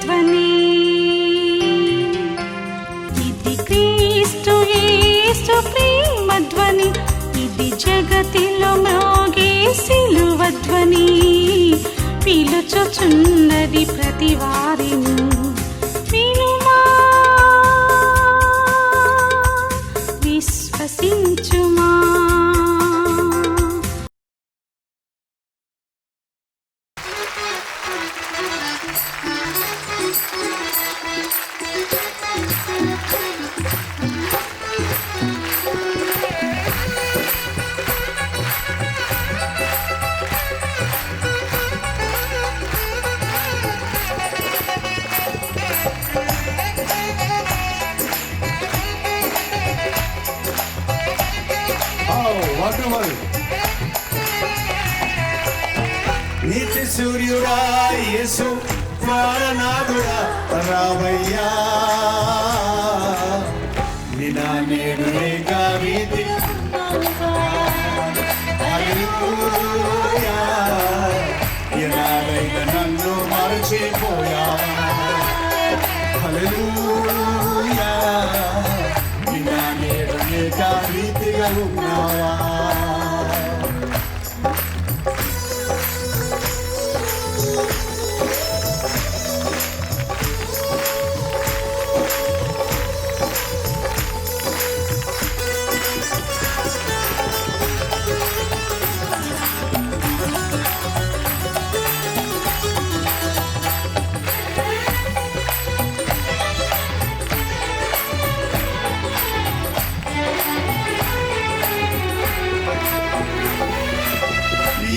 ధ్వని. ఇది క్రీస్తు యేసు ప్రేమ ధ్వని, ఇది జగతిలో మ్రోగే సిలువ ధ్వని. పిలుచుచున్నది ప్రతి వారిని, వినుమా విశ్వసించుమా. నీతి సూర్యుడా యేసు ప్రాణనాథుడా రావయ్యా, నినా నేడు లేక వీధి హల్లెలూయా, ఎనాడైనా నన్ను మరచిపోయా, హల్లెలూయా, నినా నేడు లేక వీధిగా ఉన్నావా.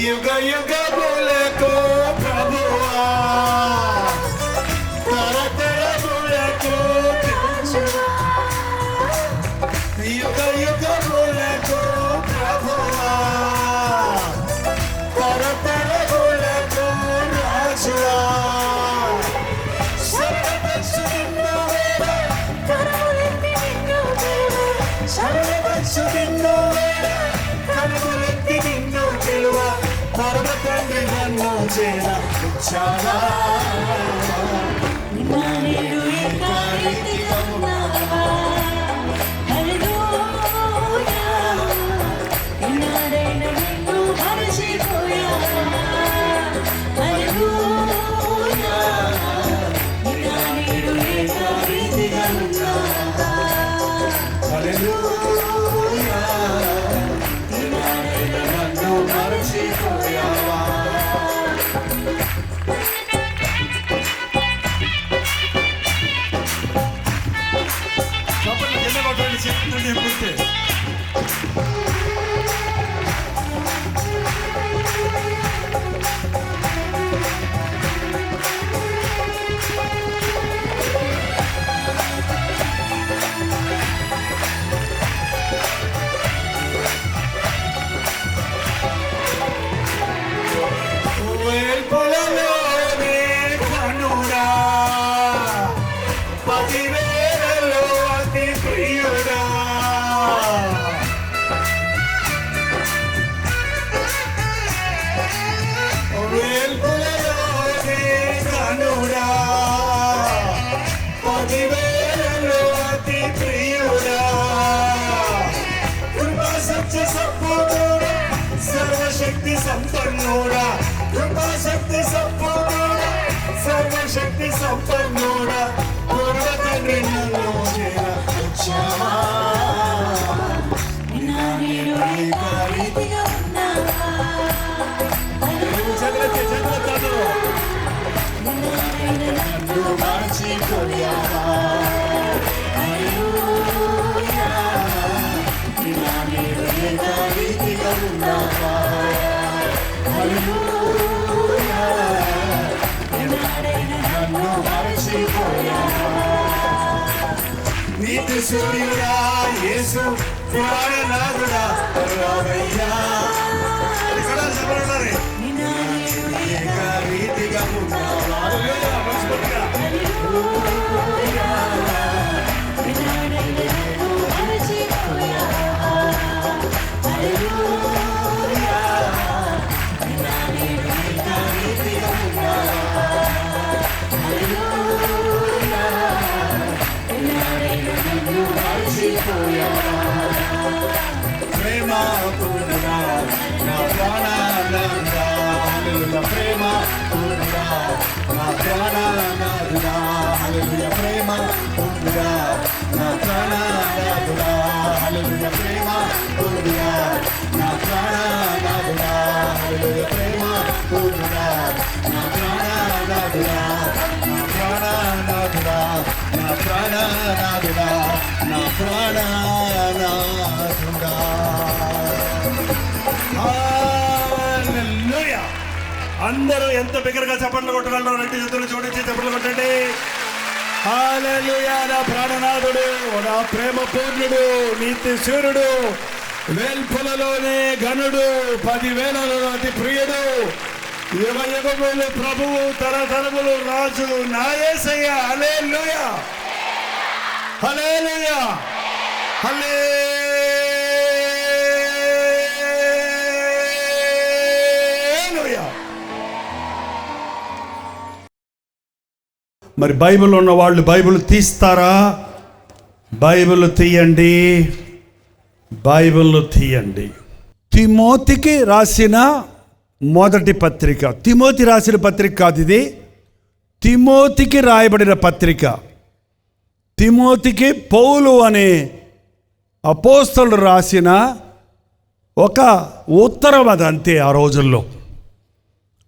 युग युग बोले को प्रभुआ, तर तर बोले को युग युग बोले को प्रभुआ, तर तर बोले को राजुआ. सर्वपक्षु निन्नु वेला, करुणेत्ति निन्नु वेला, सर्वपक्षु निन्नु वेला, करुणेत्ति निन्नु वेला. పరమ తండ్రి నన్ను చేర వచ్చావా, నిన్న నేడు ఏకారీతిగా ఉన్నావా, హల్లెలూయా, ఎన్నాడైనా నిన్ను మరచిపోయావా, హల్లెలూయా, నిన్న నేడు ఏకారీతిగా ఉన్నావా, హల్లెలూయా, ఎన్నాడైనా నన్ను మరచిపోయావా. చెప్తుండే పుట్టే सर्वशक्ति संपन्नोड़ा, कृपा शक्ति संपूर्णोड़ा, सर्वशक्ति संपन्नोड़ा, पूर्व तंड्री नन्नु చేర వచ్చావా, నిన్న నేడు ఏకారీతిగా ఉన్నావా, జగలతాను నన్ను మరచిపోయావా, హల్లెలూయా, నిన్న నేడు ఏకారీతిగా ఉన్నావా, హల్లెలూయా, ఎన్నాడైనా నన్ను మరచిపోయావా. నీతి సూర్యుడా యేసు ప్రాణనాథుడా రావయ్యా, ఇక్కడ చెప్పండి ఏకారీతిగా ఉన్నావా, హల్లెలూయా, హల్లెలూయా, పూర్ణుడా నా ప్రాణనాథుడా హల్లెలూయా ప్రేమ పూర్ణుడా నా ప్రాణనాథుడా హల్లెలూయా ప్రేమ పూర్ణుడా నా ప్రాణనాథుడా హల్లెలూయా ప్రేమ పూర్ణుడా నా ప్రాణనాథుడా హల్లెలూయా ప్రేమ పూర్ణుడా నా ప్రాణనాథుడా నా ప్రాణనాథుడా నా ప్రాణనాథుడా నా ప్రాణనాథుడా. హల్లెలూయా. అందరూ ఎంత బిగ్గరగా చప్పట్లు కొట్టగలరో రెండు చేతులు జోడించి చప్పట్లు కొట్టండి. హల్లెలూయా. నా ప్రాణనాథుడు, నా ప్రేమ పూర్ణుడు, నీతి సూర్యుడు, వేల్పులలోనే ఘనుడు, 10,000లలో అతి ప్రియుడు, యుగయుగములు ప్రభువు, తరతరములు రాజు, నా యేసయ్య. హల్లెలూయా హల్లెలూయా హల్లెలూయా. మరి బైబిల్ ఉన్న వాళ్ళు బైబిల్ తీస్తారా? బైబిల్ తీయండి, బైబిల్ తీయండి. తిమోతికి రాసిన మొదటి పత్రిక. తిమోతి రాసిన పత్రిక కాదు ఇది, తిమోతికి రాయబడిన పత్రిక. తిమోతికి పౌలు అనే అపోస్తలుడు రాసిన ఒక ఉత్తరం అదంతే. ఆ రోజుల్లో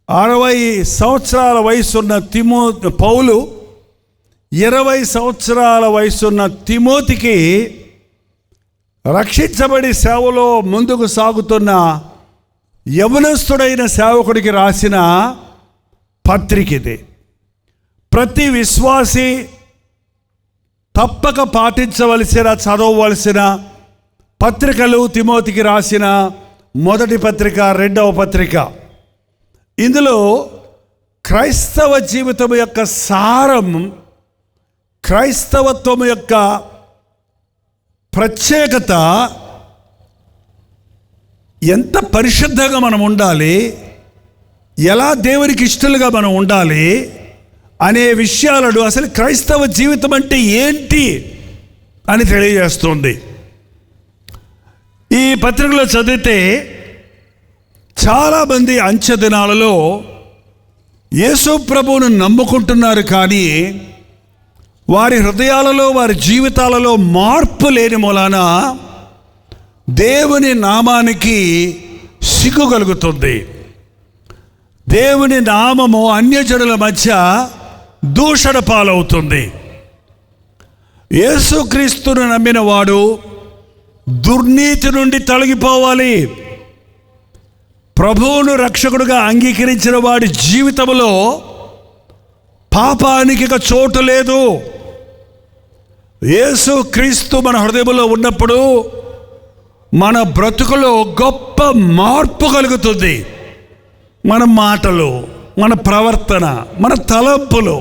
60 సంవత్సరాల వయసున్న పౌలు 20 సంవత్సరాల వయసున్న తిమోతికి రక్షించబడి సేవలో ముందుకు సాగుతున్న యవనస్తుడైన సేవకుడికి రాసిన పత్రిక ఇది. ప్రతి విశ్వాసి తప్పక పాటించవలసిన, చదవవలసిన పత్రికలు తిమోతికి రాసిన మొదటి పత్రిక, రెండవ పత్రిక. ఇందులో క్రైస్తవ జీవితం యొక్క సారం, క్రైస్తవత్వం యొక్క ప్రత్యేకత, ఎంత పరిశుద్ధంగా మనం ఉండాలి, ఎలా దేవునికి ఇష్టలుగా మనం ఉండాలి అనే విషయాలను, అసలు క్రైస్తవ జీవితం అంటే ఏంటి అని తెలియజేస్తుంది. ఈ పత్రికలో చదివితే చాలామంది అంచె దినాలలో యేసు ప్రభువును నమ్ముకుంటున్నారు, కానీ వారి హృదయాలలో, వారి జీవితాలలో మార్పు లేని మూలాన దేవుని నామానికి సిగ్గు కలుగుతుంది. దేవుని నామము అన్యజనుల మధ్య దూషణ పాలవుతుంది. యేసుక్రీస్తును నమ్మిన వాడు దుర్నీతి నుండి తొలగిపోవాలి. ప్రభువును రక్షకుడుగా అంగీకరించిన వాడి జీవితంలో పాపానికి ఇక చోటు లేదు. యేసుక్రీస్తు మన హృదయంలో ఉన్నప్పుడు మన బ్రతుకులో గొప్ప మార్పు కలుగుతుంది. మన మాటలు, మన ప్రవర్తన, మన తలంపులు,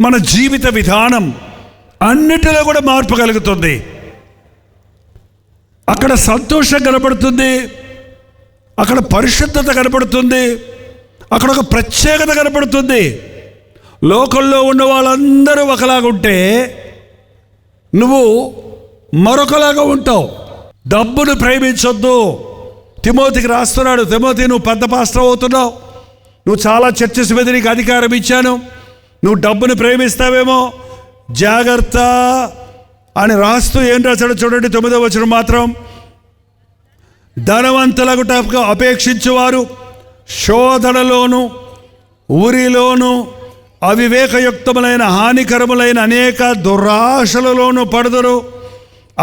మన జీవిత విధానం అన్నిటిలో కూడా మార్పు కలుగుతుంది. అక్కడ సంతోషం కనపడుతుంది, అక్కడ పరిశుద్ధత కనపడుతుంది, అక్కడ ఒక ప్రత్యేకత కనపడుతుంది. లోకంలో ఉన్న వాళ్ళందరూ ఒకలాగుంటే నువ్వు మరొకలాగా ఉంటావు. డబ్బును ప్రేమించొద్దు. తిమోతికి రాస్తున్నాడు, తిమోతి నువ్వు పెద్ద పాస్టర్ అవుతున్నావు, నువ్వు చాలా చర్చెస్ మీద నీకు అధికారం ఇచ్చాను, నువ్వు డబ్బును ప్రేమిస్తావేమో, జాగ్రత్త అని రాస్తూ ఏం రాశాడో చూడండి. 9వ వచనం మాత్రం, ధనవంతులకు అపేక్షించువారు శోధనలోను ఊరిలోను అవివేకయుక్తములైన హానికరములైన అనేక దురాశలలోనూ పడుదురు.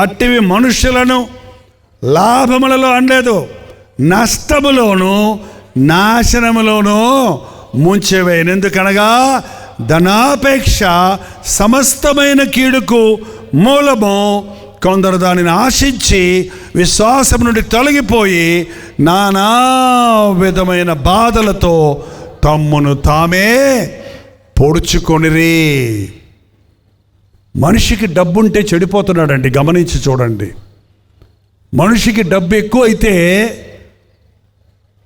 అట్టివి మనుష్యులను లాభములలో అనలేదు, నష్టములోను నాశనములోను ముంచివేయను. ఎందుకనగా ధనాపేక్ష సమస్తమైన కీడుకు మూలము. కొందరు దానిని ఆశించి విశ్వాసం నుండి తొలగిపోయి నానా విధమైన బాధలతో తమ్మును తామే పొడుచుకొనిరి. మనిషికి డబ్బుంటే చెడిపోతున్నాడండి. గమనించి చూడండి. మనిషికి డబ్బు ఎక్కువ అయితే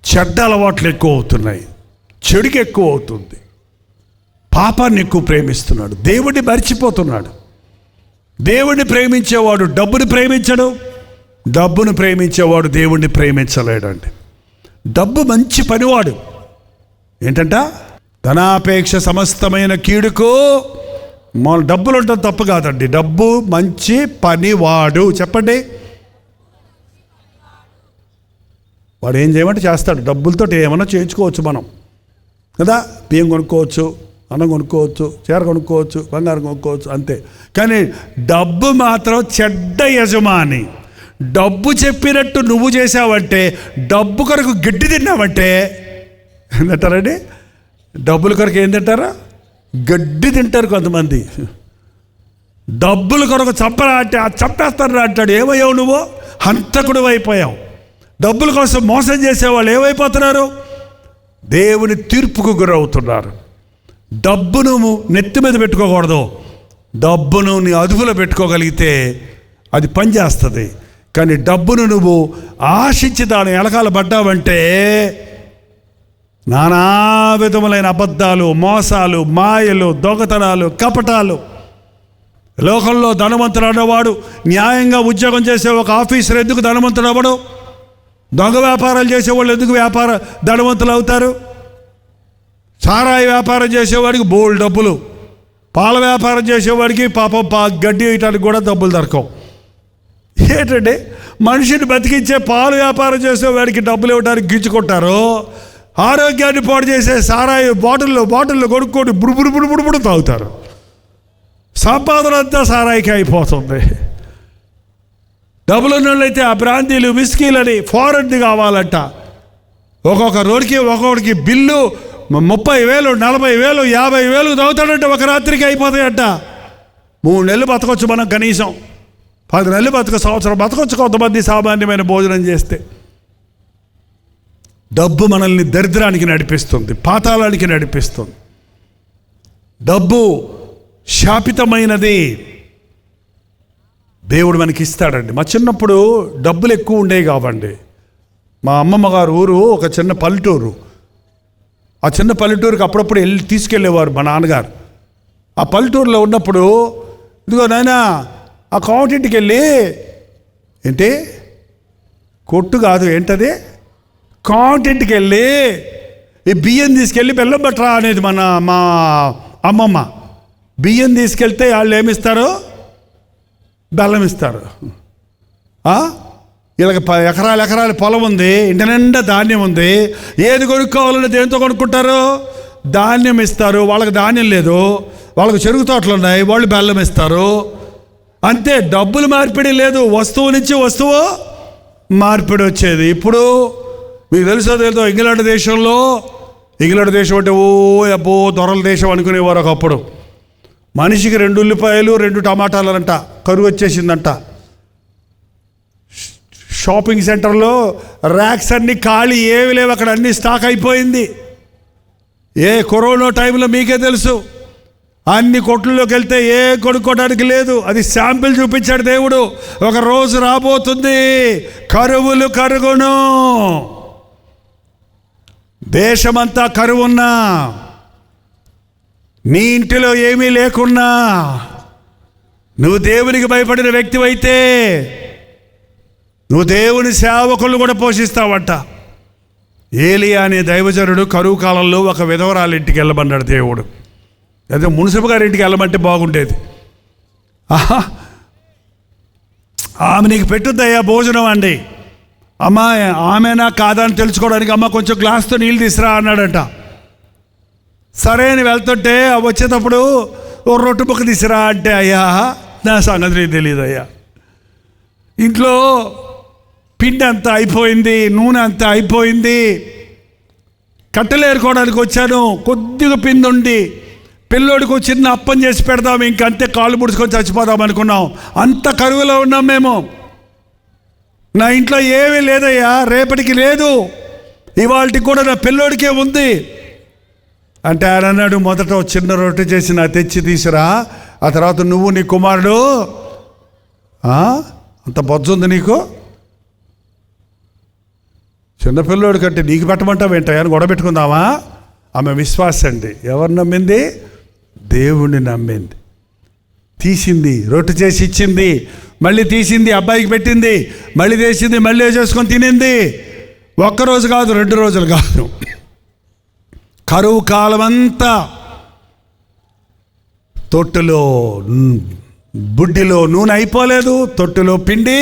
చెడ్డ అలవాట్లు ఎక్కువ అవుతున్నాయి, చెడుకి ఎక్కువ అవుతుంది, పాపాన్ని ఎక్కువ ప్రేమిస్తున్నాడు, దేవుడిని మర్చిపోతున్నాడు. దేవుడిని ప్రేమించేవాడు డబ్బుని ప్రేమించడు, డబ్బును ప్రేమించేవాడు దేవుణ్ణి ప్రేమించలేడండి. డబ్బు మంచి పనివాడు. ఏంటంట? ధనాపేక్ష సమస్తమైన కీడుకు. మన డబ్బులు ఉండడం తప్పు కాదండి. డబ్బు మంచి పనివాడు. చెప్పండి. వాడు ఏం చేయమంటే చేస్తాడు. డబ్బులతో ఏమన్నా చేయించుకోవచ్చు మనం కదా. బియ్యం కొనుక్కోవచ్చు, అన్నం కొనుక్కోవచ్చు, చీర కొనుక్కోవచ్చు, బంగారం కొనుక్కోవచ్చు, అంతే. కానీ డబ్బు మాత్రం చెడ్డ యజమాని. డబ్బు చెప్పినట్టు నువ్వు చేసావంటే, డబ్బు కొరకు గడ్డి తిన్నావంటే ఏంటంటారండి? డబ్బుల కొరకు ఏం తింటారా? గడ్డి తింటారు కొంతమంది. డబ్బుల కొరకు చంపరా అంటే చంపేస్తారా అంటాడు. ఏమయ్యావు నువ్వు? హంతకుడు అయిపోయావు. డబ్బుల కోసం మోసం చేసేవాళ్ళు ఏమైపోతున్నారు? దేవుని తీర్పుకు గురవుతున్నారు. డబ్బును నెత్తి మీద పెట్టుకోకూడదు. డబ్బును నీ అదుపులో పెట్టుకోగలిగితే అది పనిచేస్తుంది. కానీ డబ్బును నువ్వు ఆశించి దాని ఎలకాల పడ్డావంటే నానా విధములైన అబద్ధాలు, మోసాలు, మాయలు, దొంగతనాలు, కపటాలు. లోకంలో ధనవంతుడు అన్నవాడు, న్యాయంగా ఉద్యోగం చేసే ఒక ఆఫీసర్ ఎందుకు ధనవంతుడు అవ్వడు? దొంగ వ్యాపారాలు చేసేవాళ్ళు ఎందుకు ధనవంతులు అవుతారు? సారాయి వ్యాపారం చేసేవాడికి బోల్డ్ డబ్బులు, పాల వ్యాపారం చేసేవాడికి పాపం గడ్డి వేయటానికి కూడా డబ్బులు దొరకవు. ఏంటంటే మనిషిని బతికించే పాలు వ్యాపారం చేసేవాడికి డబ్బులు ఇవ్వడానికి గిచ్చుకుంటారు. ఆరోగ్యాన్ని పాడు చేసే సారాయి బాటిల్లో కొనుక్కొని బుడుబుడు తాగుతారు. సంపాదన అంతా సారాయికి అయిపోతుంది. డబ్బులు ఉన్నోళ్ళైతే ఆ బ్రాందీలు, విస్కీలని ఫారెన్ది కావాలంట. ఒక్కొక్క రోడ్కి ఒక్కొక్కడికి బిల్లు 30,000, 40,000, 50,000 తాగుతాడంటే ఒక రాత్రికి అయిపోతాయంట. 3 నెలలు బతకొచ్చు మనం, కనీసం 10 నెలలు సంవత్సరం బతకొచ్చు కొంతమంది సామాన్యమైన భోజనం చేస్తే. డబ్బు మనల్ని దరిద్రానికి నడిపిస్తుంది, పాతాళానికి నడిపిస్తుంది. డబ్బు శాపితమైనది. దేవుడు మనకి ఇస్తాడండి. మా చిన్నప్పుడు డబ్బులు ఎక్కువ ఉండేవి కావండి. మా అమ్మమ్మ గారు ఊరు ఒక చిన్న పల్లెటూరు. ఆ చిన్న పల్లెటూరుకి అప్పుడప్పుడు తీసుకెళ్ళేవారు మా నాన్నగారు. ఆ పల్లెటూరులో ఉన్నప్పుడు, ఇదిగో నాయనా ఆ కౌంటింటికి వెళ్ళి, ఏంటి కొట్టు కాదు ఏంటది, కౌంటింటికి వెళ్ళి ఈ బియ్యం తీసుకెళ్ళి బెల్లం పట్టరా అనేది మా అమ్మమ్మ. బియ్యం తీసుకెళ్తే వాళ్ళు ఏమిస్తారు? బెల్లం ఇస్తారు. వీళ్ళకి ఎకరాల పొలం ఉంది, ఇంటి నిండా ధాన్యం ఉంది. ఏది కొనుక్కోవాలని దేంతో కొనుక్కుంటారు? ధాన్యం ఇస్తారు. వాళ్ళకి ధాన్యం లేదు, వాళ్ళకి చెరుకు తోటలు ఉన్నాయి, వాళ్ళు బెల్లం ఇస్తారు. అంతే, డబ్బులు మార్పిడి లేదు. వస్తువు నుంచి వస్తువు మార్పిడి వచ్చేది. ఇప్పుడు మీకు తెలుసో తెలుదో, ఇంగ్లాండ్ దేశం అంటే అబ్బో దొరల దేశం అనుకునేవారు ఒకప్పుడు. మనిషికి 2 ఉల్లిపాయలు 2 టమాటాలంట కరువు వచ్చేసిందంట. షాపింగ్ సెంటర్లో ర్యాక్స్ అన్నీ ఖాళీ, ఏవి లేవు అక్కడ, అన్నీ స్టాక్ అయిపోయింది. కరోనా టైంలో మీకే తెలుసు, అన్ని కొట్లలోకి వెళ్తే ఏ కొనుక్కోవడానికి లేదు. అది శాంపిల్ చూపించాడు దేవుడు. ఒక రోజు రాబోతుంది, కరువులు కరుగును. దేశమంతా కరువున్నా, నీ ఇంటిలో ఏమీ లేకున్నా, నువ్వు దేవునికి భయపడిన వ్యక్తివైతే నువ్వు దేవుని సేవకులను కూడా పోషిస్తావంట. ఏలియా అనే దైవజనుడు కరువు కాలంలో ఒక విధవరాలి ఇంటికి వెళ్ళమన్నాడు దేవుడు. అదే మున్సిపల్ గారి ఇంటికి వెళ్ళమంటే బాగుండేది. ఆమె నీకు పెట్టుద్దయ్యా భోజనం అండి. అమ్మ ఆమెనా కాదా అని తెలుసుకోవడానికి, అమ్మ కొంచెం గ్లాస్తో నీళ్ళు తీసురా అన్నాడంట. సరే అని వెళ్తుంటే వచ్చేటప్పుడు ఓ రొట్టె ముక్క తీసురా అంటే, అయ్యా నా సంగతి తెలియదు అయ్యా, ఇంట్లో పిండి అంతా అయిపోయింది, నూనె అంతా అయిపోయింది, కట్టెలు ఏరుకోవడానికి వచ్చాను, కొద్దిగా పిండి ఉండి పిల్లోడికి చిన్న అప్పం చేసి పెడదాం, ఇంకంతే కాళ్ళు ముడుచుకొని చచ్చిపోదాం అనుకున్నాం. అంత కరువులో ఉన్నాం మేము. నా ఇంట్లో ఏమీ లేదయ్యా, రేపటికి లేదు, ఇవాళకి కూడా నా పిల్లోడికే ఉంది అంటే ఆయన అన్నాడు, మొదట చిన్న రొట్టె చేసి నా తెచ్చి తీసురా, ఆ తర్వాత నువ్వు నీ కుమారుడు. అంత బొజ్జు ఉంది నీకు, చిన్నపిల్లోడి కంటే నీకు పెట్టమంటావు ఏంటయ్యా అని గొడవ పెట్టుకుందామా? ఆమె విశ్వాసం అండి. ఎవరు నమ్మింది? దేవుణ్ణి నమ్మింది. తీసింది, రొట్టె చేసి ఇచ్చింది. మళ్ళీ తీసింది అబ్బాయికి పెట్టింది, మళ్ళీ తీసింది మళ్ళీ చేసుకొని తినింది. ఒక్కరోజు కాదు, 2 రోజులు కాదు, కరువు కాలం అంతా తొట్టులో బుడ్డిలో నూనె అయిపోలేదు, తొట్టులో పిండి.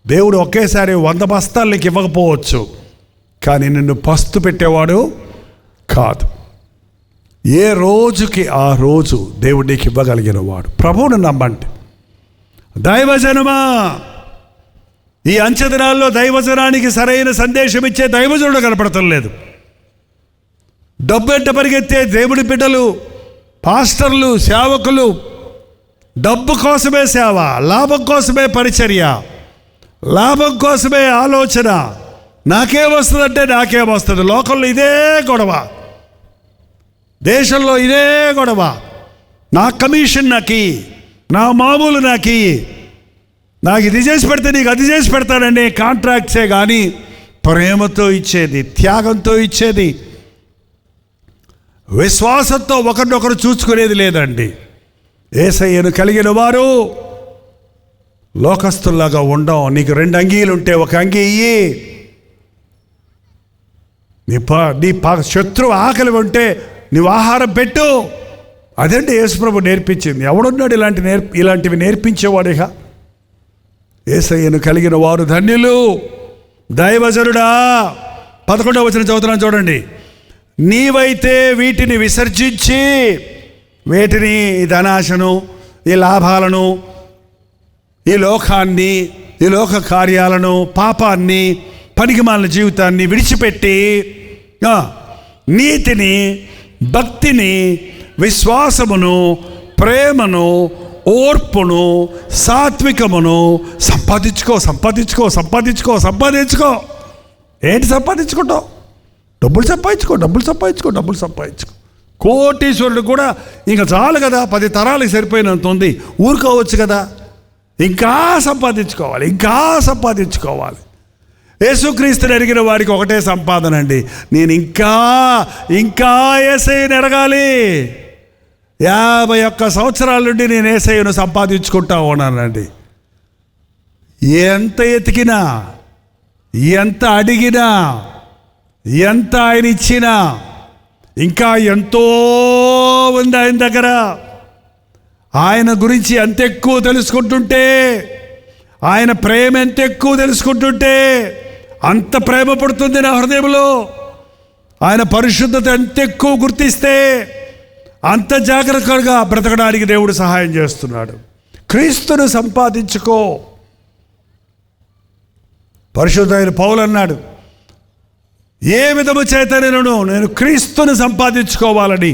దేవుడు ఒకేసారి 100 బస్తాలు నీకు ఇవ్వకపోవచ్చు, కానీ నిన్ను పస్తు పెట్టేవాడు కాదు. ఏ రోజుకి ఆ రోజు దేవుడు నీకు ఇవ్వగలిగిన వాడు. ప్రభువును నమ్మండి. దైవజనమా, ఈ అంచె దినాల్లో దైవజనానికి సరైన సందేశం ఇచ్చే దైవజనుడు కనపడటం లేదు. డబ్బు ఎంట పరిగెత్తే దేవుడి బిడ్డలు, పాస్టర్లు, సేవకులు డబ్బు కోసమే సేవ, లాభం కోసమే పరిచర్య, లాభం కోసమే ఆలోచన. నాకేం వస్తుందంటే నాకేం వస్తుంది. లోకంలో ఇదే గొడవ, దేశంలో ఇదే గొడవ. నా కమిషన్ నాకి, నా మామూలు నాకి, నాకు ఇది చేసి పెడితే నీకు అది చేసి పెడతాననే కాంట్రాక్ట్సే కానీ ప్రేమతో ఇచ్చేది, త్యాగంతో ఇచ్చేది, విశ్వాసంతో ఒకరినొకరు చూసుకునేది లేదండి. యేసయ్యను కలిగిన వారు లోకస్తుల్లాగా ఉండం. నీకు 2 అంగీలు ఉంటే 1 అంగీ ఇయ్యి. నీ శత్రువు ఆకలి ఉంటే నీవు ఆహారం పెట్టు. అదండి యేసుప్రభు నేర్పించింది. ఎవడున్నాడు ఇలాంటివి నేర్పించేవాడేగా? యేసయ్యను కలిగిన వారు ధన్యులు. దైవజనుడా, 11వ వచనం చదువుతున్నాను చూడండి. నీవైతే వీటిని విసర్జించి, వేటిని, ఈ ధనాశను, ఈ లాభాలను, ఈ లోకాన్ని, ఈ లోక కార్యాలను, పాపాన్ని, పనికిమాలిన జీవితాన్ని విడిచిపెట్టి నీతిని, భక్తిని, విశ్వాసమును, ప్రేమను, ఓర్పును, సాత్వికమును సంపాదించుకో. ఏంటి సంపాదించుకుంటావు? డబ్బులు సంపాదించుకో. కోటీశ్వరుడు కూడా ఇంకా చాలు కదా, 10 తరాలకు సరిపోయినంత ఉంది, ఊరుకోవచ్చు కదా. ఇంకా సంపాదించుకోవాలి. యేసుక్రీస్తుని ఎరిగిన వారికి ఒకటే సంపాదన అండి. నేను ఇంకా యేసయ్యను ఎరగాలి. 51 సంవత్సరాల నుండి నేను యేసయ్యను సంపాదించుకుంటా ఉన్నానండి. ఎంత ఎతికినా, ఎంత అడిగినా, ఎంత ఆయన ఇచ్చినా ఇంకా ఎంతో ఉంది ఆయన దగ్గర. ఆయన గురించి ఎంత ఎక్కువ తెలుసుకుంటుంటే, ఆయన ప్రేమ ఎంత ఎక్కువ తెలుసుకుంటుంటే అంత ప్రేమ పడుతుంది నా హృదయంలో. ఆయన పరిశుద్ధత ఎంత ఎక్కువ గుర్తిస్తే అంత జాగ్రత్తగా బ్రతకడానికి దేవుడు సహాయం చేస్తున్నాడు. క్రీస్తును సంపాదించుకో. పరిశుద్ధమైన పౌలు అన్నాడు, ఏ విధము చేతనను నేను క్రీస్తును సంపాదించుకోవాలని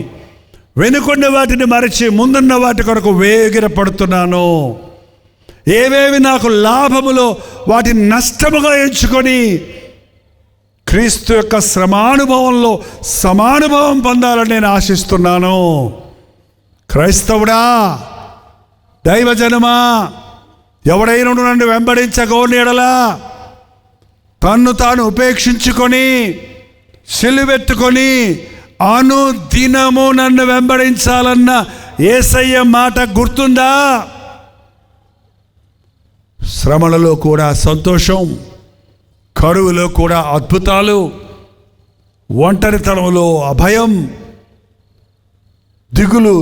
వెనుకొన్న వాటిని మరచి ముందున్న వాటి కొరకు వేగిర పడుతున్నాను. ఏవేవి నాకు లాభములో వాటిని నష్టముగా ఎంచుకొని క్రీస్తు యొక్క శ్రమానుభవంలో సమానుభవం పొందాలని నేను ఆశిస్తున్నాను. క్రైస్తవుడా, దైవజనమా, ఎవడైనా నన్ను వెంబడించగోని ఎడలా తన్ను తాను ఉపేక్షించుకొని సిలువెత్తుకొని అనుదినము నన్ను వెంబడించాలన్న యేసయ్య మాట గుర్తుందా? శ్రమలలో కూడా సంతోషం, కరువులో కూడా అద్భుతాలు, ఒంటరితనంలో అభయం, దిగులు,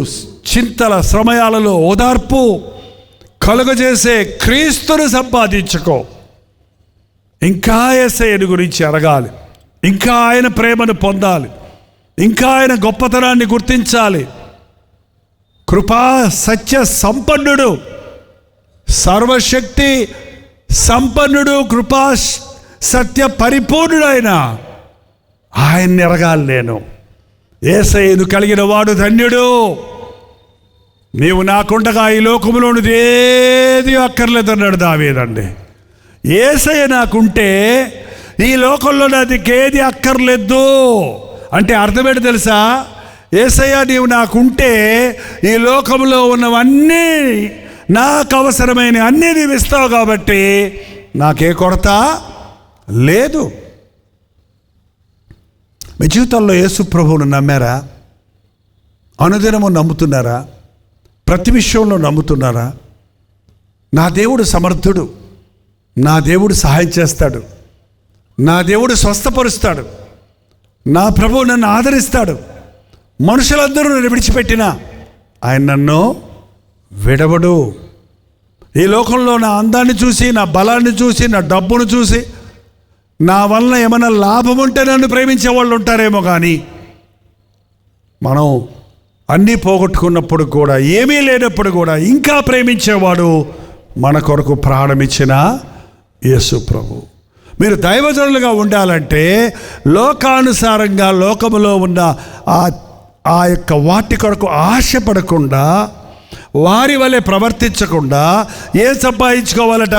చింతల సమయాలలో ఓదార్పు కలుగజేసే క్రీస్తును సంపాదించుకో. ఇంకా యేసయ్యను గురించి అడగాలి, ఇంకా ఆయన ప్రేమను పొందాలి, ఇంకా ఆయన గొప్పతనాన్ని గుర్తించాలి. కృపా సత్య సంపన్నుడు, సర్వశక్తి సంపన్నుడు, కృపా సత్య పరిపూర్ణుడు ఆయన్ని ఎరగాలి. నేను యేసయ్యను కలిగిన వాడు ధన్యుడు. నీవు నాకుండగా ఈ లోకములోనిది ఏది అక్కర్లేదన్నాడు దావీదండి. యేసయ్య నాకుంటే ఈ లోకంలో నాది ఏది అక్కర్లేదు అంటే అర్థం ఏంటి తెలుసా? యేసయ్య నీవు నాకుంటే ఈ లోకంలో ఉన్నవన్నీ, నాకు అవసరమైన అన్నీ నీవు ఇస్తావు కాబట్టి నాకే కొరత లేదు. మీ జీవితంలో యేసు ప్రభువును నమ్మారా? అనుదినము నమ్ముతున్నారా? ప్రతి విషయంలో నమ్ముతున్నారా? నా దేవుడు సమర్థుడు, నా దేవుడు సహాయం చేస్తాడు, నా దేవుడు స్వస్థపరుస్తాడు, నా ప్రభువు నన్ను ఆదరిస్తాడు. మనుషులందరూ నన్ను విడిచిపెట్టినా ఆయన నన్ను విడవడు. ఈ లోకంలో నా అందాన్ని చూసి, నా బలాన్ని చూసి, నా డబ్బును చూసి, నా వలన ఏమైనా లాభం ఉంటే నన్ను ప్రేమించే వాళ్ళు ఉంటారేమో, కానీ మనం అన్నీ పోగొట్టుకున్నప్పుడు కూడా, ఏమీ లేనప్పుడు కూడా ఇంకా ప్రేమించేవాడు మన కొరకు ప్రాణమిచ్చిన యేసు ప్రభు. మీరు దైవజనులుగా ఉండాలంటే లోకానుసారంగా లోకములో ఉన్న ఆ యొక్క వాటి కొరకు ఆశపడకుండా, వారి వలె ప్రవర్తించకుండా ఏం సంపాదించుకోవాలట?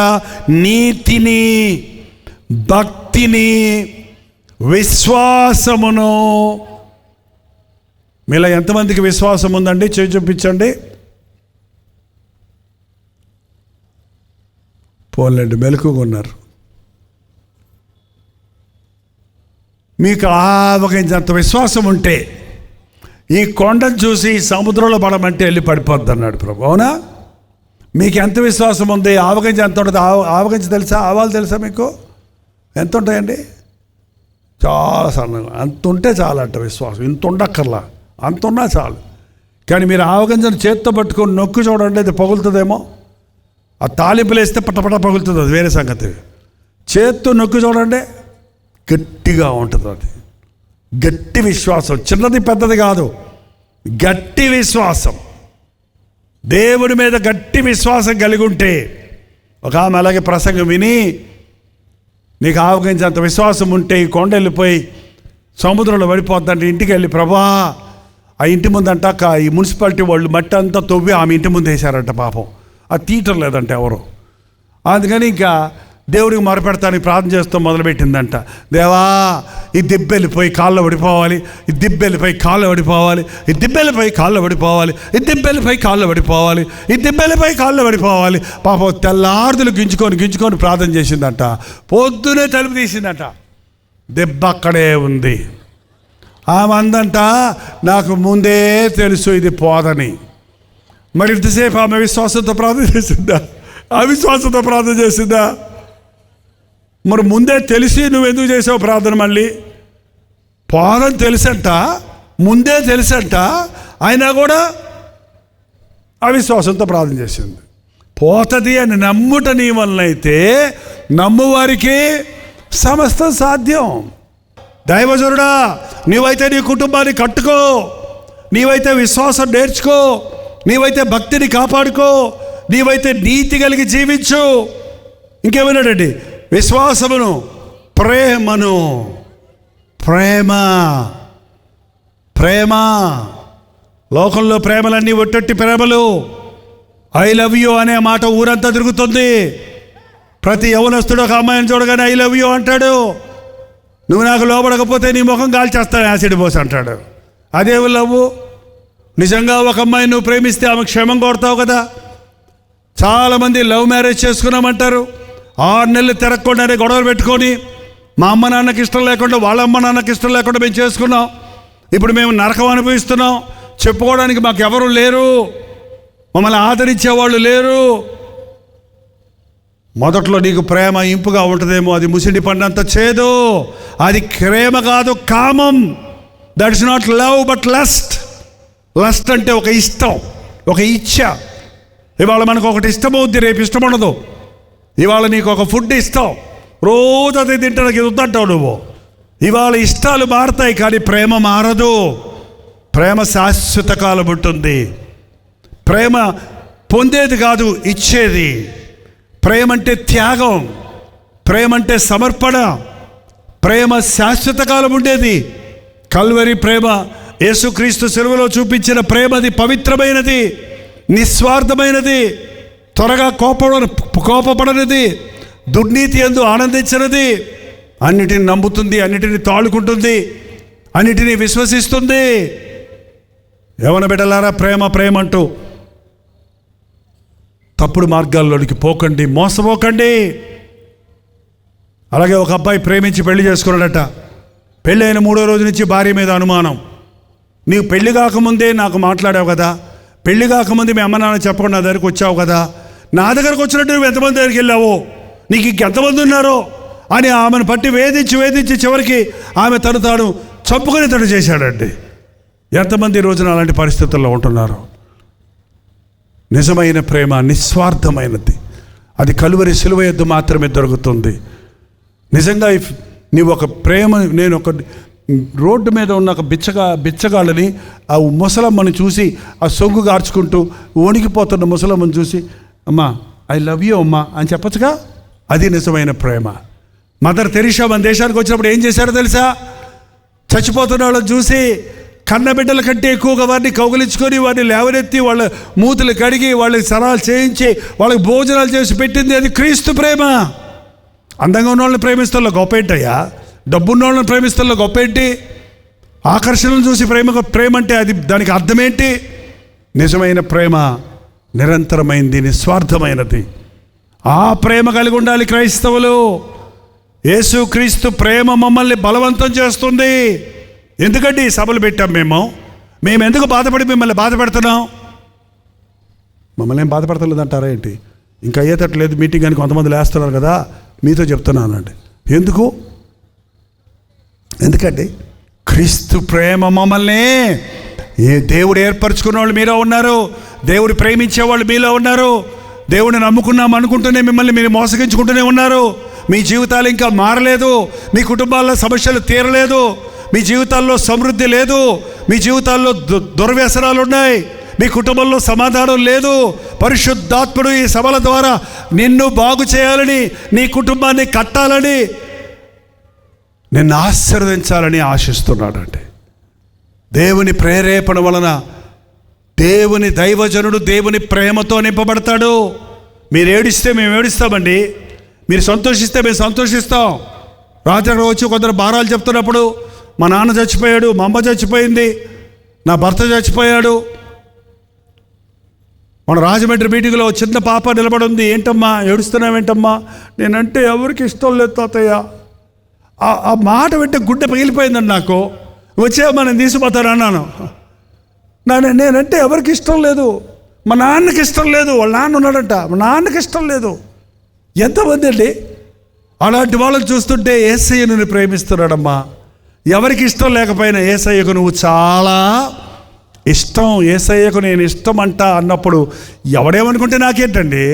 నీతిని, భక్తిని, విశ్వాసమును. మీలో ఎంతమందికి విశ్వాసం ఉందండి? చేయి చూపించండి. పోలేండి, మెలకుగా ఉన్నారు. మీకు ఆవగించేంత విశ్వాసం ఉంటే ఈ కొండను చూసి సముద్రంలో పడమంటే వెళ్ళి పడిపోద్ది అన్నాడు ప్రభు. అవునా? మీకు ఎంత విశ్వాసం ఉంది? ఆవగింజ ఎంత ఉంటుంది? ఆవగింజ తెలుసా? ఆవాలు తెలుసా మీకు? ఎంత ఉంటాయండి? చాలా సన్నగా. అంత ఉంటే చాలంట విశ్వాసం. ఇంత ఉండక్కర్లా, అంత ఉన్నా చాలు. కానీ మీరు ఆవగింజను చేత్తో పట్టుకొని నొక్కి చూడండి, అది పగులుతుందేమో. ఆ తాలింపులు వేస్తే పట్టపట్ట పగులుతుంది, అది వేరే సంగతి. చేత్తో నొక్కి చూడండి, గట్టిగా ఉంటుంది. అది గట్టి విశ్వాసం, చిన్నది పెద్దది కాదు, గట్టి విశ్వాసం. దేవుడి మీద గట్టి విశ్వాసం కలిగి ఉంటే, ఒక ఆమె అలాగే ప్రసంగం విని, నీకు ఆవగించేంత విశ్వాసం ఉంటే ఈ కొండ వెళ్ళిపోయి సముద్రంలో పడిపోద్దంటే ఇంటికి వెళ్ళి, ప్రభా ఆ ఇంటి ముందంట ఈ మున్సిపాలిటీ వాళ్ళు మట్టి అంతా తవ్వి ఆమె ఇంటి ముందు వేశారంట. పాపం అది తీయటం లేదంటే ఎవరు. అందుకని ఇంకా దేవుడికి మొరపెడతానికి ప్రార్థన చేస్తూ మొదలుపెట్టిందంట. దేవా ఈ దిబ్బెళ్ళిపోయి కాళ్ళ పడిపోవాలి, ఈ దిబ్బెళ్ళిపోయి కాళ్ళ పడిపోవాలి, ఈ దిబ్బెళ్ళిపోయి కాళ్ళ పడిపోవాలి, ఈ దిబ్బెళ్ళిపోయి కాళ్ళ పడిపోవాలి, ఈ దిబ్బెళ్ళిపోయి కాళ్ళ పడిపోవాలి. పాపం తెల్లార్దులు గించుకొని ప్రార్థన చేసిందంట. పొద్దునే తలుపు తీసిందంట, దెబ్బ అక్కడే ఉంది. ఆమె అందంట, నాకు ముందే తెలుసు ఇది పోదని. మరి ఇంతసేపు ఆమె విశ్వాసంతో ప్రార్థన చేసిందా? అవిశ్వాసంతో ప్రార్థన చేసిందా? మరి ముందే తెలిసి నువ్వెందుకు చేసావు ప్రార్థన? మళ్ళీ పోదని తెలుసంట, ముందే తెలుసంట, అయినా కూడా అవిశ్వాసంతో ప్రార్థన చేసింది. పోతుంది అని నమ్ముట నీ వలనైతే నమ్మువారికి సమస్తం సాధ్యం. దైవజనుడా, నీవైతే నీ కుటుంబాన్ని కట్టుకో, నీవైతే విశ్వాసం నేర్చుకో, నీవైతే భక్తిని కాపాడుకో, నీవైతే నీతి కలిగి జీవించు. ఇంకేమన్నాడండి? విశ్వాసమును, ప్రేమను. ప్రేమ లోకంలో ప్రేమలన్నీ ఒట్టొట్టి ప్రేమలు. ఐ లవ్ యూ అనే మాట ఊరంతా తిరుగుతుంది. ప్రతి యవనస్తుడు ఒక అమ్మాయిని చూడగానే ఐ లవ్ యూ అంటాడు. నువ్వు నాకు లోపడకపోతే నీ ముఖం కాల్చేస్తాను యాసిడ్ పోసి అంటాడు. అదే లవ్. నిజంగా ఒక అమ్మాయిని నువ్వు ప్రేమిస్తే ఆమె క్షేమం కోరుతావు కదా. చాలామంది లవ్ మ్యారేజ్ చేసుకున్నామంటారు. 6 నెలలు తిరగకుండానే గొడవలు పెట్టుకొని, మా అమ్మ నాన్నకి ఇష్టం లేకుండా, వాళ్ళ అమ్మ నాన్నకి ఇష్టం లేకుండా మేము చేసుకున్నాం, ఇప్పుడు మేము నరకం అనుభవిస్తున్నాం, చెప్పుకోవడానికి మాకు ఎవరు లేరు, మమ్మల్ని ఆదరించేవాళ్ళు లేరు. మొదట్లో నీకు ప్రేమ ఇంపుగా ఉంటుందేమో, అది ముసిడి పండంత చేదు. అది ప్రేమ కాదు, కామం. That is not love but lust. Lust అంటే ఒక ఇష్టం, ఒక ఇచ్చ. ఇవాళ మనకు ఒకటి ఇష్టమవుద్ది, రేపు ఇష్టం ఉండదు. ఇవాళ నీకు ఒక ఫుడ్ ఇష్టం, రోజు అది తింటానికి వద్దంటావు నువ్వు. ఇవాళ ఇష్టాలు మారుతాయి కానీ ప్రేమ మారదు. ప్రేమ శాశ్వత కాలం ఉంటుంది. ప్రేమ పొందేది కాదు, ఇచ్చేది. ప్రేమ అంటే త్యాగం, ప్రేమ అంటే సమర్పణ. ప్రేమ శాశ్వత కాలం ఉండేది. కల్వరి ప్రేమ, యేసుక్రీస్తు సిలువలో చూపించిన ప్రేమది పవిత్రమైనది, నిస్వార్థమైనది, త్వరగా కోపపడనిది, దుర్నీతి యందు ఆనందించినది, అన్నిటిని నమ్ముతుంది, అన్నిటిని తాళుకుంటుంది, అన్నిటినీ విశ్వసిస్తుంది. యవన బిడ్డలారా, ప్రేమ అంటూ తప్పుడు మార్గాల్లోనికి పోకండి, మోసపోకండి. అలాగే ఒక అబ్బాయి ప్రేమించి పెళ్లి చేసుకున్నాడట. పెళ్ళి అయిన 3వ రోజు నుంచి భార్య మీద అనుమానం. నీవు పెళ్లి కాకముందే నాకు మాట్లాడావు కదా, పెళ్లి కాకముందే మీ అమ్మ నాన్న చెప్పకుండా నా దగ్గరికి వచ్చావు కదా, నా దగ్గరకు వచ్చినట్టు నువ్వు ఎంతమంది దగ్గరికి వెళ్ళావో, నీకు ఇంకెంతమంది ఉన్నారో అని ఆమెను పట్టి వేధించి చివరికి ఆమె తాను చంపుకొని తను చేశాడండి. ఎంతమంది ఈ రోజున అలాంటి పరిస్థితుల్లో ఉంటున్నారు? నిజమైన ప్రేమ నిస్వార్థమైనది. అది కలువరి సిలువ యొద్ద మాత్రమే దొరుకుతుంది. నిజంగా నీవు ఒక ప్రేమ, నేను ఒక రోడ్డు మీద ఉన్న ఒక బిచ్చగాళ్ళని, ఆ ముసలమ్మని చూసి ఆ సొంగు గార్చుకుంటూ వణికిపోతున్న ముసలమ్మని చూసి, అమ్మా ఐ లవ్ యూ అమ్మా అని చెప్పచ్చుగా. అది నిజమైన ప్రేమ. మదర్ తెరీసా మన దేశానికి వచ్చినప్పుడు ఏం చేశారో తెలుసా? చచ్చిపోతున్న వాళ్ళని చూసి కన్నబిడ్డల కంటే ఎక్కువగా వారిని కౌగిలించుకొని వారిని లేవనెత్తి వాళ్ళ మూతులు కడిగి వాళ్ళకి సరాలు చేయించి వాళ్ళకి భోజనాలు చేసి పెట్టింది. అది క్రీస్తు ప్రేమ. అందంగా ఉన్న వాళ్ళని ప్రేమిస్తున్న గొప్ప ఏంటయ్యా? డబ్బున్న వాళ్ళని ప్రేమిస్తున్న గొప్ప ఏంటి? ఆకర్షణను చూసి ప్రేమ అంటే అది దానికి అర్థమేంటి? నిజమైన ప్రేమ నిరంతరమైంది, నిస్వార్థమైనది. ఆ ప్రేమ కలిగి ఉండాలి క్రైస్తవులు. యేసు క్రీస్తు ప్రేమ మమ్మల్ని బలవంతం చేస్తుంది. ఎందుకంటే ఈ సభలు పెట్టాం మేము ఎందుకు బాధపడి మిమ్మల్ని బాధ పెడుతున్నాం? మమ్మల్ని ఏం బాధపడతలేదు అంటారా ఏంటి? ఇంకా అయ్యేటట్లేదు మీటింగ్ అని కొంతమంది లేస్తున్నారు కదా, మీతో చెప్తున్నానండి. ఎందుకండి క్రీస్తు ప్రేమ మమ్మల్ని, దేవుడు ఏర్పరచుకున్న వాళ్ళు మీలో ఉన్నారు, దేవుడు ప్రేమించే వాళ్ళు మీలో ఉన్నారు, దేవుడిని నమ్ముకున్నాం అనుకుంటూనే మిమ్మల్ని మీరు మోసగించుకుంటూనే ఉన్నారు. మీ జీవితాలు ఇంకా మారలేదు, మీ కుటుంబాల్లో సమస్యలు తీరలేదు, మీ జీవితాల్లో సమృద్ధి లేదు, మీ జీవితాల్లో దుర్వ్యసనాలు ఉన్నాయి, మీ కుటుంబంలో సమాధానం లేదు. పరిశుద్ధాత్ముడు ఈ సభల ద్వారా నిన్ను బాగు చేయాలని, నీ కుటుంబాన్ని కట్టాలని, నిన్ను ఆశీర్వదించాలని ఆశిస్తున్నాడండి. దేవుని ప్రేరేపణ వలన దేవుని దైవజనుడు దేవుని ప్రేమతో నింపబడతాడు. మీరు ఏడిస్తే మేము ఏడుస్తామండి, మీరు సంతోషిస్తే మేము సంతోషిస్తాం. రాత్రి వచ్చి కొందరు భారాలు చెప్తున్నప్పుడు, మా నాన్న చచ్చిపోయాడు, మా అమ్మ చచ్చిపోయింది, నా భర్త చచ్చిపోయాడు. మన రాజమండ్రి మీటింగ్లో చిన్న పాప నిలబడి ఉంది. ఏంటమ్మా ఏడుస్తున్నావేంటమ్మా? నేనంటే ఎవరికి ఇష్టం లేదు తాతయ్య. ఆ మాట వింటే గుడ్డ పగిలిపోయిందండి నాకు. వచ్చామా నేను తీసుకుపోతాను అన్నాను. నేనంటే ఎవరికి ఇష్టం లేదు, మా నాన్నకి ఇష్టం లేదు. వాళ్ళ నాన్న ఉన్నాడంట, మా నాన్నకి ఇష్టం లేదు. ఎంతమంది అండి అలాంటి వాళ్ళని చూస్తుంటే యేసయ్య నిన్ను ప్రేమిస్తున్నాడమ్మా. ఎవరికి ఇష్టం లేకపోయినా యేసయ్యకు నువ్వు చాలా ఇష్టం. యేసయ్యకు నేను ఇష్టం అంట అన్నప్పుడు ఎవడేమనుకుంటే నాకేంటండి?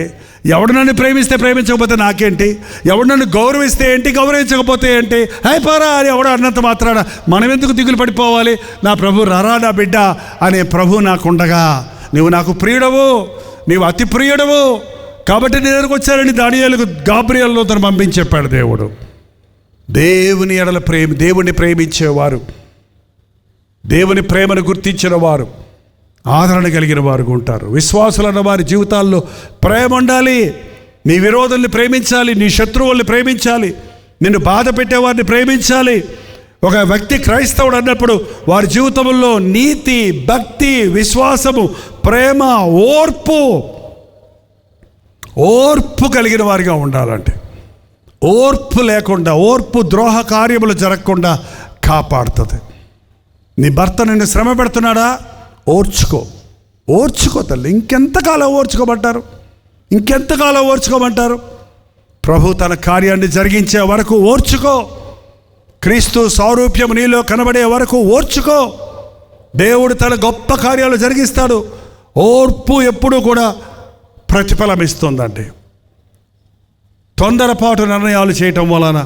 ఎవడు నన్ను ప్రేమిస్తే ప్రేమించకపోతే నాకేంటి? ఎవడు నన్ను గౌరవిస్తే ఏంటి, గౌరవించకపోతే ఏంటి? అయిపోరా అని ఎవడో అన్నంత మాత్రాన మనం ఎందుకు దిగులు పడిపోవాలి? నా ప్రభు రారా నా బిడ్డ అనే ప్రభు నాకుండగా, నువ్వు నాకు ప్రియుడవు, నీవు అతి ప్రియుడవు కాబట్టి నీ దగ్గరకు వచ్చారని దానియేలుకు గాబ్రియేలును తను పంపించి చెప్పాడు దేవుడు. దేవుని ఎడల దేవుణ్ణి ప్రేమించేవారు, దేవుని ప్రేమను గుర్తించిన వారు ఆదరణ కలిగిన వారు ఉంటారు. విశ్వాసులన్న వారి జీవితాల్లో ప్రేమ ఉండాలి. నీ విరోధుల్ని ప్రేమించాలి, నీ శత్రువుల్ని ప్రేమించాలి, నిన్ను బాధ పెట్టేవారిని ప్రేమించాలి. ఒక వ్యక్తి క్రైస్తవుడు అన్నప్పుడు వారి జీవితంలో నీతి, భక్తి, విశ్వాసము, ప్రేమ, ఓర్పు కలిగిన వారిగా ఉండాలంటే, ఓర్పు లేకుండా, ఓర్పు ద్రోహ కార్యములు జరగకుండా కాపాడుతుంది. నీ భర్త నిన్ను శ్రమ పెడుతున్నాడా? ఓర్చుకో తల్లి. ఇంకెంతకాలం ఓర్చుకోమంటారు? ప్రభు తన కార్యాన్ని జరిగించే వరకు ఓర్చుకో. క్రీస్తు సారూప్యం నీలో కనబడే వరకు ఓర్చుకో. దేవుడు తన గొప్ప కార్యాలు జరిగిస్తాడు. ఓర్పు ఎప్పుడూ కూడా ప్రతిఫలం ఇస్తుందండి. తొందరపాటు నిర్ణయాలు చేయటం వలన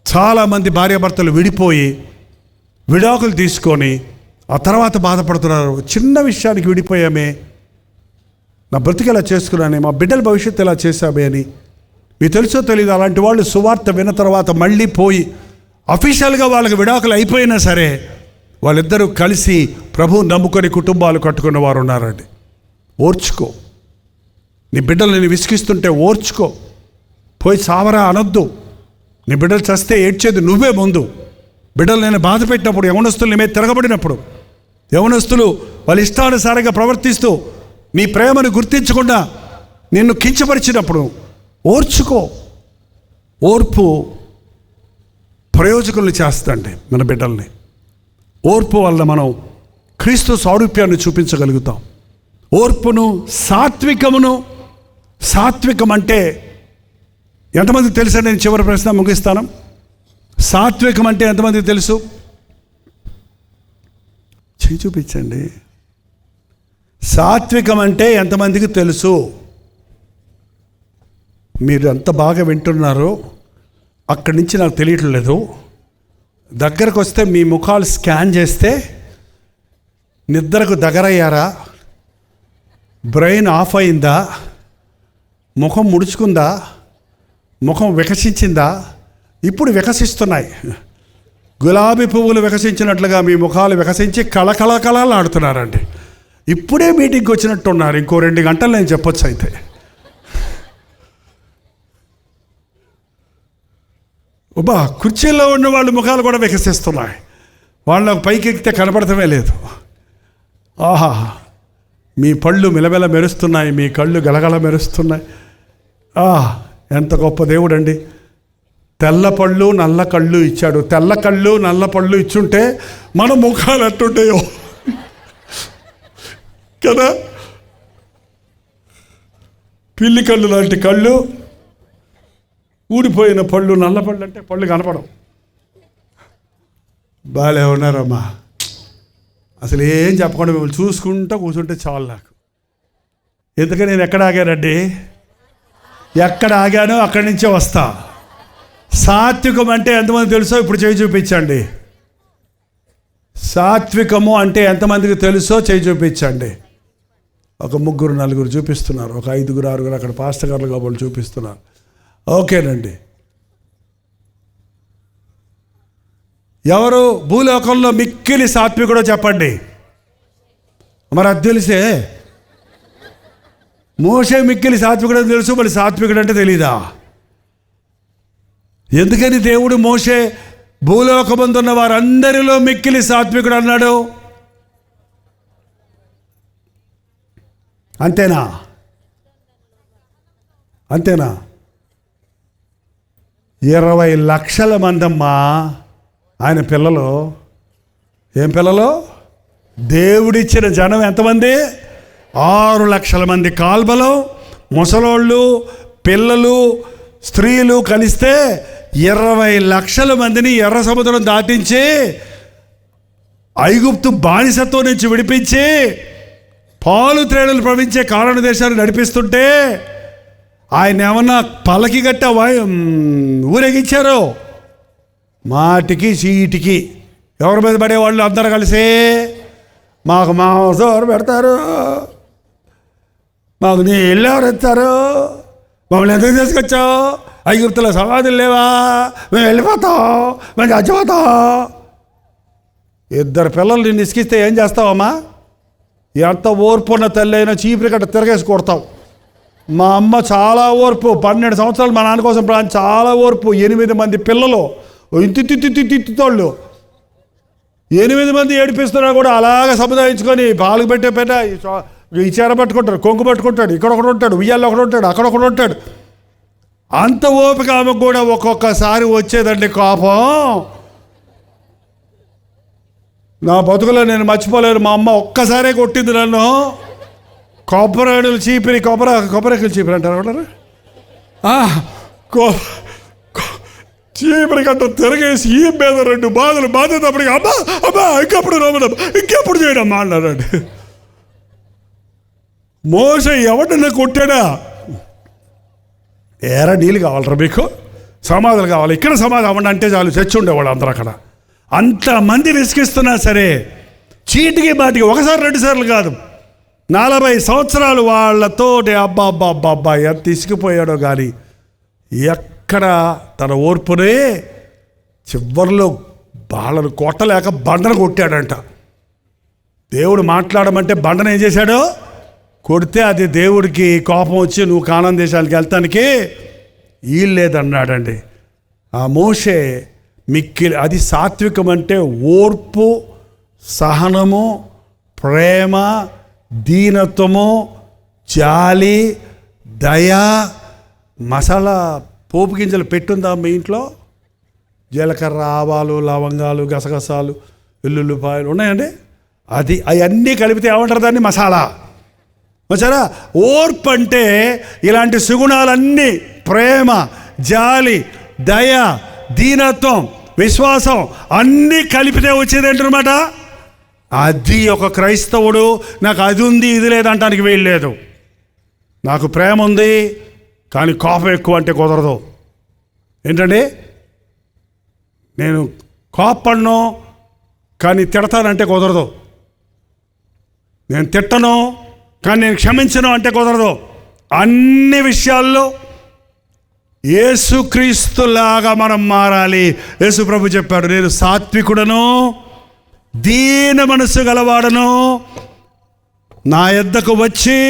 చాలామంది భార్యాభర్తలు విడిపోయి విడాకులు తీసుకొని ఆ తర్వాత బాధపడుతున్నారు. చిన్న విషయానికి విడిపోయామే, నా బ్రతికి ఎలా చేసుకున్నానే, మా బిడ్డల భవిష్యత్తు ఎలా చేశామే అని. మీకు తెలుసో తెలీదు, అలాంటి వాళ్ళు సువార్త విన్న తర్వాత మళ్ళీ పోయి అఫీషియల్గా వాళ్ళకి విడాకులు అయిపోయినా సరే వాళ్ళిద్దరూ కలిసి ప్రభువుని నమ్ముకొని కుటుంబాలు కట్టుకున్న వారు ఉన్నారండి. ఓర్చుకో. నీ బిడ్డలు నేను విసిగిస్తుంటే ఓర్చుకో. పోయి చావరా అనొద్దు. నీ బిడ్డలు చస్తే ఏడ్చేది నువ్వే ముందు. బిడ్డలు నేను బాధ పెట్టినప్పుడు, యవనస్తులు నీ మీద తిరగబడినప్పుడు, యవనస్తులు వాళ్ళ ఇష్టానుసారంగా ప్రవర్తిస్తూ నీ ప్రేమను గుర్తించకుండా నిన్ను కించపరిచినప్పుడు ఓర్చుకో. ఓర్పు ప్రయోజకుల్ని చేస్తండి మన బిడ్డల్ని. ఓర్పు వల్ల మనం క్రీస్తు సారూప్యాన్ని చూపించగలుగుతాం. ఓర్పును, సాత్వికమును, సాత్వికం అంటే ఎంతమందికి తెలుసా? నేను చివరి ప్రశ్న ముగిస్తాను. సాత్వికం అంటే ఎంతమందికి తెలుసు? చేయి చూపించండి. సాత్వికం అంటే ఎంతమందికి తెలుసు? మీరు ఎంత బాగా వింటున్నారో అక్కడి నుంచి నాకు తెలియట్లేదు. దగ్గరకు వస్తే మీ ముఖాలు స్కాన్ చేస్తే నిద్రకు దగ్గరయ్యారా, బ్రెయిన్ ఆఫ్ అయిందా, ముఖం ముడుచుకుందా, ముఖం వికసించిందా? ఇప్పుడు వికసిస్తున్నాయి. గులాబీ పువ్వులు వికసించినట్లుగా మీ ముఖాలు వికసించి కళకళకళలాడుతున్నారండి. ఇప్పుడే మీటింగ్కి వచ్చినట్టున్నారు. ఇంకో 2 గంటలు నేను చెప్పొచ్చు. అయితే ఉబా కుర్చీల్లో ఉన్న వాళ్ళ ముఖాలు కూడా వికసిస్తున్నాయి. వాళ్ళకు పైకి ఎక్కితే కనపడటమే లేదు. ఆహా, మీ పళ్ళు మిలమిల మెరుస్తున్నాయి, మీ కళ్ళు గలగల మెరుస్తున్నాయి. ఎంత గొప్ప దేవుడండి. తెల్ల పళ్ళు నల్ల కళ్ళు ఇచ్చాడు. తెల్ల కళ్ళు నల్ల పళ్ళు ఇచ్చుంటే మన ముఖాలు ఎట్టుంటాయో కదా. పిల్లి కళ్ళు లాంటి కళ్ళు, ఊడిపోయిన పళ్ళు, నల్ల పళ్ళు అంటే పళ్ళు కనపడవు. బాగాలే ఉన్నారమ్మా. అసలు ఏం చెప్పకుండా మిమ్మల్ని చూసుకుంటూ కూర్చుంటే చాలు నాకు. ఎందుకని నేను ఎక్కడ ఆగానండి? ఎక్కడ ఆగానో అక్కడి నుంచే వస్తా. సాత్వికం అంటే ఎంతమంది తెలుసో ఇప్పుడు చేయి చూపించండి. సాత్వికము అంటే ఎంతమందికి తెలుసో చేయి చూపించండి. ఒక 3 4 చూపిస్తున్నారు, ఒక 5 6 అక్కడ పాస్టర్ గారు కాబట్టి చూపిస్తున్నారు. ఓకేనండి. ఎవరు భూలోకంలో మిక్కిలి సాత్వికుడో చెప్పండి. మరి అది తెలిసే. మోషే మిక్కిలి సాత్వికుడు అని తెలుసు, మరి సాత్వికుడు అంటే తెలీదా? ఎందుకని దేవుడు మోషే భూలోకమందున్న వారందరిలో మిక్కిలి సాత్వికుడు అన్నాడు? అంతేనా? 20 లక్షల మందమ్మా ఆయన పిల్లలు. ఏం పిల్లలు? దేవుడిచ్చిన జనం ఎంతమంది? 6 లక్షల మంది. కాల్బలం, ముసలోళ్ళు, పిల్లలు, స్త్రీలు కలిస్తే 20 లక్షల మందిని ఎర్ర సముద్రం దాటించి ఐగుప్తు బానిసత్వం నుంచి విడిపించి పాలు త్రేడలు ప్రవహించే కారణ దేశాన్ని నడిపిస్తుంటే ఆయన ఏమన్నా పలకి గట్ట ఊరేగించారు? మాటికి చీటికి ఎవరి మీద పడేవాళ్ళు అందరూ కలిసి మాకు మాంసం పెడతారు, మాకు నీళ్ళు ఎవరు ఎత్తారు, మమ్మల్ని ఎందుకు తీసుకొచ్చావు, ఐగుప్తులో సమాధులు లేవా, మేము వెళ్ళిపోతాం, మేము చచ్చిపోతాం. 2 పిల్లలు నిన్ను ఇసుకిస్తే ఏం చేస్తావమ్మా? ఎంత ఓర్పున్న తల్లి అయినా చీపురి కట్ట తిరగేసి కొడతావు. మా అమ్మ చాలా ఓర్పు. 12 సంవత్సరాలు మా నాన్న కోసం చాలా ఓర్పు. 8 మంది పిల్లలు, ఇంతితోళ్ళు 8 మంది ఏడిపిస్తున్నా కూడా అలాగ సముదాయించుకొని పాలు పెట్టే ఈ చీర పట్టుకుంటాడు, కొంగు పట్టుకుంటాడు, ఇక్కడ ఒకడు ఉంటాడు, ఉయ్యాల్లో ఒకడు ఉంటాడు, అక్కడ ఒకడు ఉంటాడు. అంత ఓపిక ఆమెకు కూడా ఒక్కొక్కసారి వచ్చేదండి కోపం. నా బతుకులో నేను మర్చిపోలేను. మా అమ్మ ఒక్కసారే కొట్టింది నన్ను. కొబ్బరిలు చీపిరి, కొబ్బరికలు చీపిరి అంటారు. చీపిరి కట్ట తిరగేసి ఈ మీద 2 బాధలు బాధేటప్పటికి అమ్మా ఇంకెప్పుడు చేయడమ్మా అన్నారండి. మోసే ఎవడన్నా కొట్టాడా? ఏరా నీళ్ళు కావాలరా మీకు, సమాధులు కావాలి, ఇక్కడ సమాధి అవ్వండి అంటే చాలు చచ్చి ఉండేవాళ్ళు అందరూ అక్కడ. అంతమంది విసిగిస్తున్నా సరే చీటికి బాటికి 1 సారి 2 సార్లు కాదు, 40 సంవత్సరాలు వాళ్ళతోటి అబ్బా ఎంత తీసుకుపోయాడో కానీ ఎక్కడ తన ఓర్పునే చివరిలో బాళ్ళను కొట్టలేక బండను కొట్టాడంట. దేవుడు మాట్లాడమంటే బండను ఏం చేశాడో కొడితే అది దేవుడికి కోపం వచ్చి నువ్వు కానాన్ దేశానికి వెళ్తానికి వీల్లేదన్నాడండి. ఆ మోషే మిక్కిలి, అది సాత్వికం అంటే ఓర్పు, సహనము, ప్రేమ, దీనత్వము, జాలి, దయ. మసాలా పోపు గింజలు పెట్టుందా మీ ఇంట్లో? జీలకర్ర, ఆవాలు, లవంగాలు, గసగసాలు, వెల్లుల్లిపాయలు ఉన్నాయండి. అవన్నీ కలిపితే ఏమంటారు దాన్ని? మసాలా. వచ్చారా? ఓర్పు అంటే ఇలాంటి సుగుణాలన్నీ, ప్రేమ, జాలి, దయ, దీనత్వం, విశ్వాసం అన్నీ కలిపితే వచ్చేది ఏంటన్నమాట. అది ఒక క్రైస్తవుడు నాకు అది ఉంది ఇది లేదంటానికి వీల్లేదు. నాకు ప్రేమ ఉంది కానీ కోపం ఎక్కువ అంటే కుదరదు. ఏంటండి, నేను కోపడను కానీ తిడతానంటే కుదరదు. నేను తిట్టను కానీ నేను క్షమించను అంటే కుదరదు. అన్ని విషయాల్లో యేసుక్రీస్తులాగా మనం మారాలి. యేసు ప్రభు చెప్పాడు, నేను సాత్వికుడను, దీన మనస్సు గలవాడను, నా యొద్దకు వచ్చి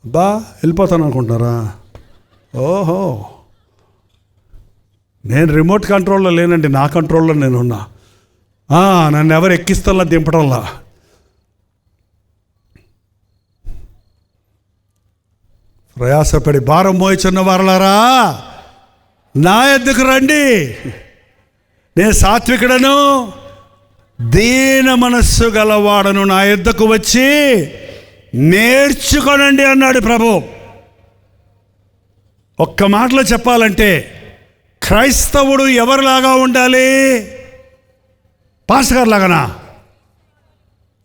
వెళ్ళిపోతాను అనుకుంటున్నారా? ఓహో, నేను రిమోట్ కంట్రోల్లో లేనండి, నా కంట్రోల్లో నేనున్నా. నన్ను ఎవరు ఎక్కిస్తాలా దింపడంలా. ప్రయాసపడి భారం మోయిచున్న వారలారా నా యొద్దకు రండి, నేను సాత్వికుడను, దీన మనస్సు గలవాడను, నా యొద్దకు వచ్చి నేర్చుకోనండి అన్నాడు ప్రభు. ఒక్క మాటలో చెప్పాలంటే క్రైస్తవుడు ఎవరిలాగా ఉండాలి? పాస్టర్ గారు లాగానా?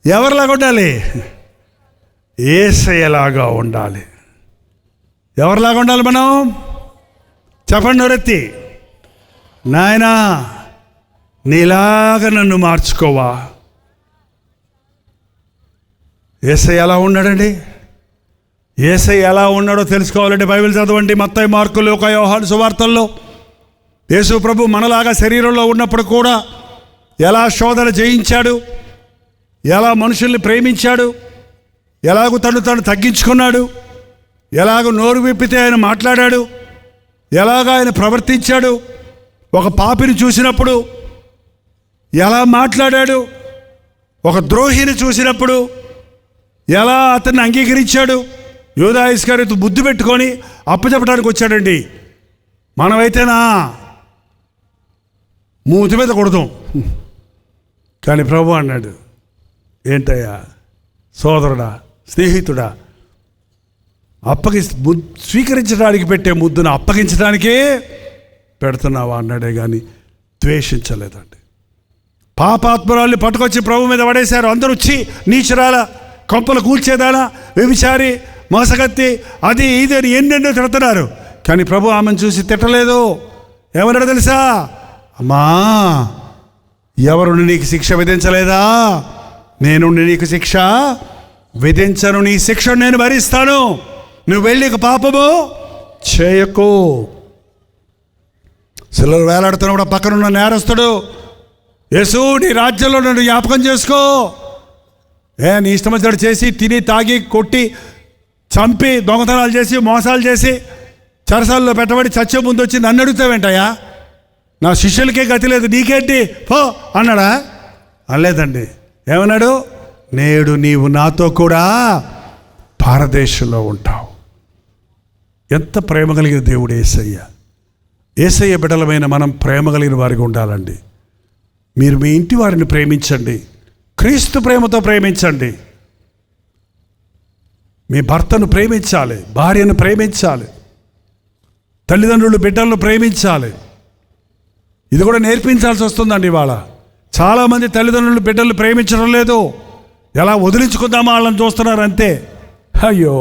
ఎవరిలాగా ఉండాలి? యేసయ్యలాగా ఉండాలి. ఎవరిలాగా ఉండాలి మనం? చెప్పండి నోరెత్తి. నాయనా, నీలాగా నన్ను మార్చుకోవా. యేసయ్య ఎలా ఉన్నాడండి? యేసయ్య ఎలా ఉన్నాడో తెలుసుకోవాలంటే బైబిల్ చదవండి. మత్తయి, మార్కు, లూకా, యోహాను సువార్తల్లో యేసు ప్రభు మనలాగా శరీరంలో ఉన్నప్పుడు కూడా ఎలా శోధన జయించాడు, ఎలా మనుషుల్ని ప్రేమించాడు, ఎలాగో తను తగ్గించుకున్నాడు, ఎలాగో నోరు విప్పితే ఆయన మాట్లాడాడు, ఎలాగ ఆయన ప్రవర్తించాడు, ఒక పాపిని చూసినప్పుడు ఎలా మాట్లాడాడు, ఒక ద్రోహిని చూసినప్పుడు ఎలా అతన్ని అంగీకరించాడు. యూదా ఇస్కరియోతు బుద్ధి పెట్టుకొని అప్పచెప్పడానికి వచ్చాడండి. మనమైతేనా మూతి మీద కొడతాం. కానీ ప్రభు అన్నాడు, ఏంటయ్యా సోదరుడా, స్నేహితుడా, స్వీకరించడానికి పెట్టే ముద్దును అప్పగించడానికే పెడుతున్నావా అన్నాడే కానీ ద్వేషించలేదండి. పాపాత్మురాల్ని పట్టుకొచ్చి ప్రభు మీద పడేశారు. అందరూ వచ్చి నీచురాల, కొంపలు కూల్చేదానా, వ్యభిచారి, మోసగత్తి, అది ఇది అని ఎన్నెన్నో తిడుతున్నారు. కానీ ప్రభు ఆమెను చూసి తిట్టలేదు. ఏమన్నాడు తెలుసా? అమ్మా, ఎవరు నీకు శిక్ష విధించలేదా? నేను నీకు శిక్ష విధించను, నీ శిక్షను నేను భరిస్తాను, నువ్వు వెళ్ళి పాపము చేయకు. శిలువలో వేలాడుతున్నప్పుడు పక్కనున్న నేరస్తుడు, యేసు నీ రాజ్యంలో నన్ను జ్ఞాపకం చేసుకో. నీ ఇష్టం వచ్చినట్టు చేసి తిని తాగి కొట్టి చంపి దొంగతనాలు చేసి మోసాలు చేసి చెరసాల్లో పెట్టబడి చచ్చే ముందు వచ్చి నన్ను అడుగుతావేంటయ్యా? నా శిష్యులకే గతి లేదు, నీకేంటి పో అన్నాడా? అనలేదండి. ఏమన్నాడు? నేడు నీవు నాతో కూడా పారదేశంలో ఉంటావు. ఎంత ప్రేమ కలిగిన దేవుడు యేసయ్య. యేసయ్య బిడ్డలమైన మనం ప్రేమ కలిగిన వారికి ఉండాలండి. మీరు మీ ఇంటి వారిని ప్రేమించండి, క్రీస్తు ప్రేమతో ప్రేమించండి. మీ భర్తను ప్రేమించాలి, భార్యను ప్రేమించాలి, తల్లిదండ్రులు బిడ్డలను ప్రేమించాలి. ఇది కూడా నేర్పించాల్సి వస్తుందండి. ఇవాళ చాలామంది తల్లిదండ్రులు బిడ్డలను ప్రేమించడం లేదు, ఎలా వదిలించుకుందామా వాళ్ళని చూస్తున్నారు అంతే. అయ్యో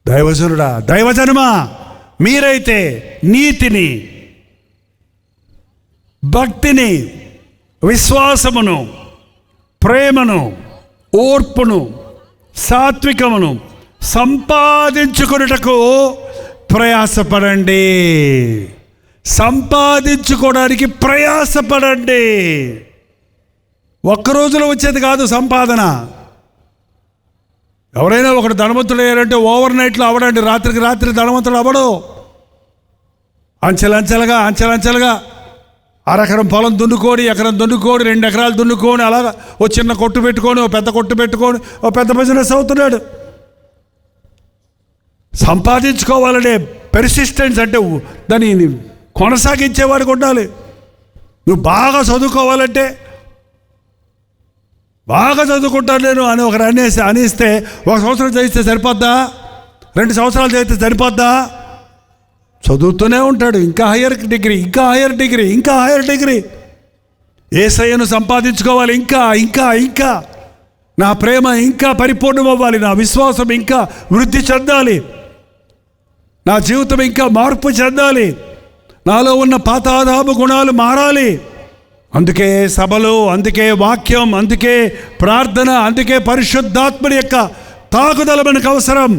దైవజనుడా, దైవజనమా, మీరైతే నీతిని, భక్తిని, విశ్వాసమును, ప్రేమను, ఓర్పును, సాత్వికమును సంపాదించుకొనుటకు ప్రయాసపడండి. సంపాదించుకోవడానికి ప్రయాసపడండి. ఒక్క రోజులో వచ్చేది కాదు సంపాదన. ఎవరైనా ఒకడు ధనవంతుడు అయ్యారంటే ఓవర్ నైట్లో అవడండి, రాత్రికి రాత్రి ధనవంతుడు అవ్వడు. అంచెలంచెలుగా అరెకరం పొలం దున్నుకొని, ఎకరం దున్నుకొని, 2 ఎకరాలు దున్నుకొని, అలాగా ఓ చిన్న కొట్టు పెట్టుకొని, ఓ పెద్ద కొట్టు పెట్టుకొని, ఓ పెద్ద బిజినెస్ అవుతున్నాడు. సంపాదించుకోవాలనే పెర్సిస్టెన్స్ అంటే దాన్ని కొనసాగించేవాడికి ఉండాలి. నువ్వు బాగా చదువుకోవాలంటే బాగా చదువుకుంటాను నేను అని ఒకరు అనిస్తే 1 సంవత్సరం చదివిస్తే సరిపోద్దా? 2 సంవత్సరాలు చదివితే సరిపోద్దా? చదువుతూనే ఉంటాడు. ఇంకా హయ్యర్ డిగ్రీ, ఇంకా హయ్యర్ డిగ్రీ, ఇంకా హయ్యర్ డిగ్రీ. యేసయ్యను సంపాదించుకోవాలి, ఇంకా ఇంకా ఇంకా. నా ప్రేమ ఇంకా పరిపూర్ణం అవ్వాలి, నా విశ్వాసం ఇంకా వృద్ధి చెందాలి, నా జీవితం ఇంకా మార్పు చెందాలి, నాలో ఉన్న పాతాదాము గుణాలు మారాలి. అందుకే సభలు, అందుకే వాక్యం, అందుకే ప్రార్థన, అందుకే పరిశుద్ధాత్మని యొక్క తాకుదల మనకు అవసరం.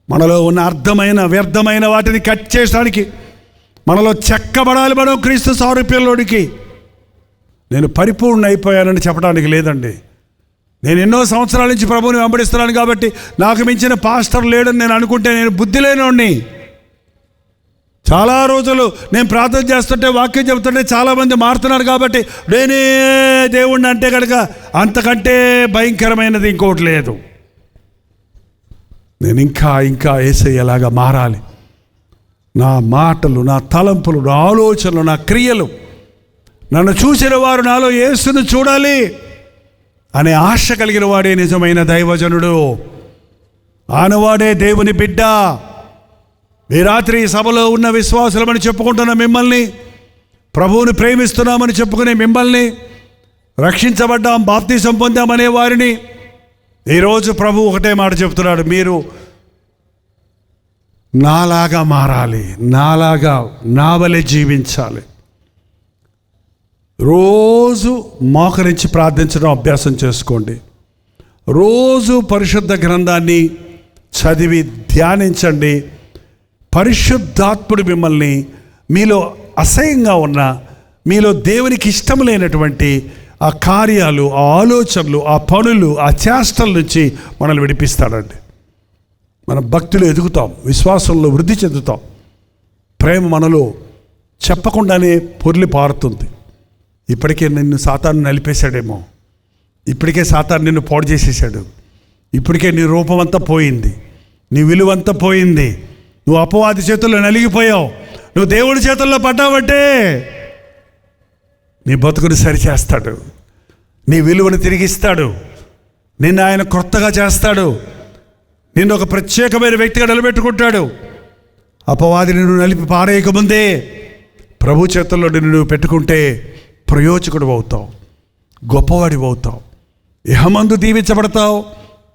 మనలో ఉన్న అర్థమైన వ్యర్థమైన వాటిని కట్ చేయడానికి మనలో చెక్కబడాలి. మనం క్రీస్తు సారూప్యంలోనికి. నేను పరిపూర్ణ అయిపోయానని చెప్పడానికి లేదండి. నేను ఎన్నో సంవత్సరాల నుంచి ప్రభువుని వెంబడిస్తున్నాను కాబట్టి నాకు మించిన పాస్టర్ లేడని నేను అనుకుంటే నేను బుద్ధి లేనోడిని. చాలా రోజులు నేను ప్రార్థన చేస్తుంటే, వాక్యం చెబుతుంటే చాలామంది మారుతున్నారు కాబట్టి నేనే దేవుణ్ణి అంటే కనుక అంతకంటే భయంకరమైనది ఇంకోటి లేదు. నేను ఇంకా ఇంకా యేసయ్యలాగా మారాలి. నా మాటలు, నా తలంపులు, నా ఆలోచనలు, నా క్రియలు, నన్ను చూసిన వారు నాలో యేసును చూడాలి అనే ఆశ కలిగిన వాడే నిజమైన దైవజనుడు. ఆనవాడే దేవుని బిడ్డ. ఈ రాత్రి సభలో ఉన్న విశ్వాసులమని చెప్పుకుంటున్న మిమ్మల్ని, ప్రభువుని ప్రేమిస్తున్నామని చెప్పుకునే మిమ్మల్ని, రక్షించబడ్డాం, బాప్తిసం పొందామనే వారిని ఈరోజు ప్రభు ఒకటే మాట చెప్తున్నాడు, మీరు నాలాగా మారాలి, నాలాగా నా వలె జీవించాలి. రోజు మోకరించి ప్రార్థించడం అభ్యాసం చేసుకోండి. రోజు పరిశుద్ధ గ్రంథాన్ని చదివి ధ్యానించండి. పరిశుద్ధాత్ముడు మిమ్మల్ని మీలో అసహ్యంగా ఉన్న, మీలో దేవునికి ఇష్టం లేనటువంటి ఆ కార్యాలు, ఆ ఆలోచనలు, ఆ పనులు, ఆ చేష్టల నుంచి మనల్ని విడిపిస్తాడండి. మన భక్తులు ఎదుగుతాం, విశ్వాసంలో వృద్ధి చెందుతాం. ప్రేమ మనలో చెప్పకుండానే పొర్లి పారుతుంది. ఇప్పటికే నిన్ను సాతాను నలిపేశాడేమో, ఇప్పటికే సాతాను నిన్ను పాడు చేసేసాడు, ఇప్పటికే నీ రూపం అంతా పోయింది, నీ విలువంతా పోయింది, నువ్వు అపవాది చేతుల్లో నలిగిపోయావు, నువ్వు దేవుడి చేతుల్లో పడ్డావంటే నీ బతుకుని సరిచేస్తాడు, నీ విలువను తిరిగిస్తాడు, నిన్ను ఆయన కొత్తగా చేస్తాడు, నిన్ను ఒక ప్రత్యేకమైన వ్యక్తిగా నిలబెట్టుకుంటాడు. అపవాది నిన్ను నలిపి పారేయకముందే ప్రభు చేతుల్లో నిన్ను నువ్వు పెట్టుకుంటే ప్రయోజకుడు అవుతావు, గొప్పవాడి అవుతావు. ఇహమందు దీవించబడతావు,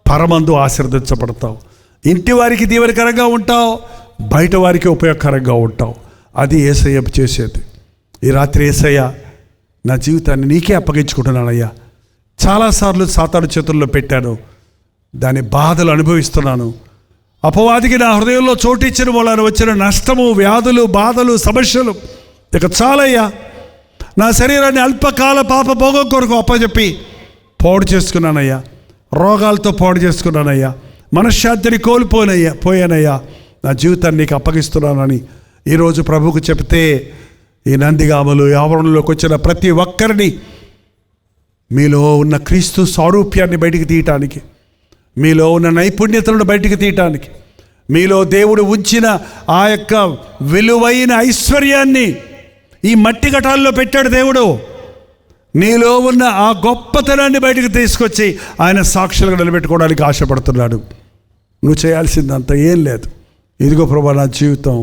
పరమందు ఆశీర్వదించబడతావు. ఇంటి వారికి దీవెనకరంగా ఉంటావు, బయట వారికి ఉపయోగకరంగా ఉంటావు. అది యేసయ్య చేసేది. ఈ రాత్రి యేసయ్య, నా జీవితాన్ని నీకే అప్పగించుకుంటున్నానయ్యా. చాలాసార్లు సాతాను చేతుల్లో పెట్టాను, దాని బాధలు అనుభవిస్తున్నాను. అపవాదికి నా హృదయంలో చోటిచ్చిన మూలాన వచ్చిన నష్టము, వ్యాధులు, బాధలు, సమస్యలు ఇక చాలయ్యా. నా శరీరాన్ని అల్పకాల పాప భోగం కొరకు అప్పచెప్పి పాడు చేసుకున్నానయ్యా, రోగాలతో పాడు చేసుకున్నానయ్యా, మనశ్శాంతిని పోయానయ్యా. నా జీవితాన్ని నీకు అప్పగిస్తున్నానని ఈరోజు ప్రభువుకు చెప్తే, ఈ నందిగామలు ఆవరణలోకి వచ్చిన ప్రతి ఒక్కరిని మీలో ఉన్న క్రీస్తు సారూప్యాన్ని బయటికి తీయటానికి, మీలో ఉన్న నైపుణ్యతలను బయటికి తీయటానికి, మీలో దేవుడు ఉంచిన ఆ యొక్క విలువైన ఐశ్వర్యాన్ని ఈ మట్టి ఘటాల్లో పెట్టాడు దేవుడు. నీలో ఉన్న ఆ గొప్పతనాన్ని బయటికి తీసుకొచ్చి ఆయన సాక్షులుగా నిలబెట్టుకోవడానికి ఆశపడుతున్నాడు. నువ్వు చేయాల్సిందంత ఏం లేదు. ఇదిగో ప్రభువా, నా జీవితం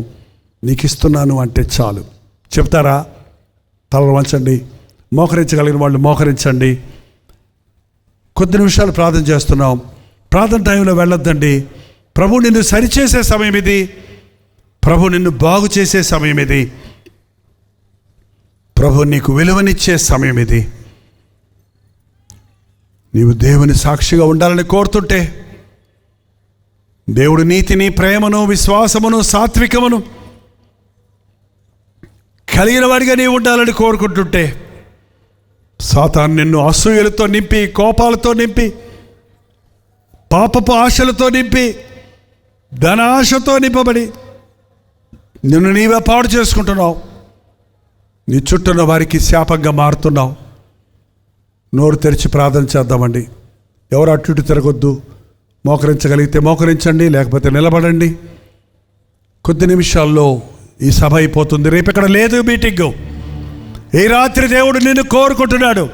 నీకు ఇస్తున్నాను అంటే చాలు. చెప్తారా? తలలు వంచండి. మోకరించగలిగిన వాళ్ళు మోకరించండి. కొద్ది నిమిషాలు ప్రార్థన చేస్తున్నాం. ప్రార్థన టైంలో వెళ్ళొద్దండి. ప్రభు నిన్ను సరిచేసే సమయం ఇది, ప్రభు నిన్ను బాగు చేసే సమయం ఇది, ప్రభు నీకు విలువనిచ్చే సమయం ఇది. నీవు దేవుని సాక్షిగా ఉండాలని కోరుతుంటే, దేవుడు నీతిని, ప్రేమను, విశ్వాసమును, సాత్వికమును కలిగిన వాడిగా నీవు ఉండాలని కోరుకుంటుంటే, సాతాను నిన్ను అసూయలతో నింపి, కోపాలతో నింపి, పాపపు ఆశలతో నింపి, ధన ఆశతో నింపబడి నిన్ను నీవే పాడు చేసుకుంటున్నావు. నీ చుట్టూన్న వారికి శాపంగా మారుతున్నావు. నోరు తెరిచి ప్రార్థన చేద్దామండి. ఎవరు అటు ఇటు తిరగొద్దు. మోకరించగలిగితే మోకరించండి, లేకపోతే నిలబడండి. కొద్ది నిమిషాల్లో ఈ సభ అయిపోతుంది. రేపు ఇక్కడ లేదు మీటింగు. ఈ రాత్రి దేవుడు నిన్ను కోరుకుంటున్నాడు.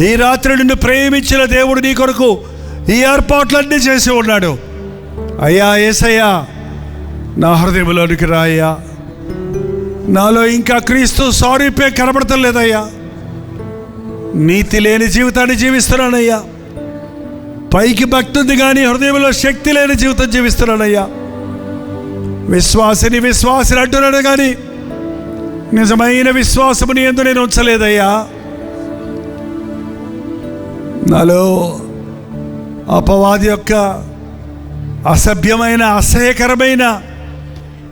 ఈ రాత్రి నిన్ను ప్రేమించిన దేవుడు నీ కొరకు ఈ ఏర్పాట్లన్నీ చేసి ఉన్నాడు. అయ్యా యేసయ్యా, నా హృదయంలోనికి రాయ్యా. నాలో ఇంకా క్రీస్తు సారూప్యం కనబడటం లేదయ్యా. నీతి లేని జీవితాన్ని జీవిస్తున్నానయ్యా. పైకి భక్తి ఉంది కానీ హృదయంలో శక్తి లేని జీవితం జీవిస్తున్నానయ్యా. విశ్వాసిని అంటున్నాడు కానీ నిజమైన విశ్వాసముని యందు నేను ఉంచలేదయ్యా. నాలో అపవాది యొక్క అసభ్యమైన, అసహ్యకరమైన,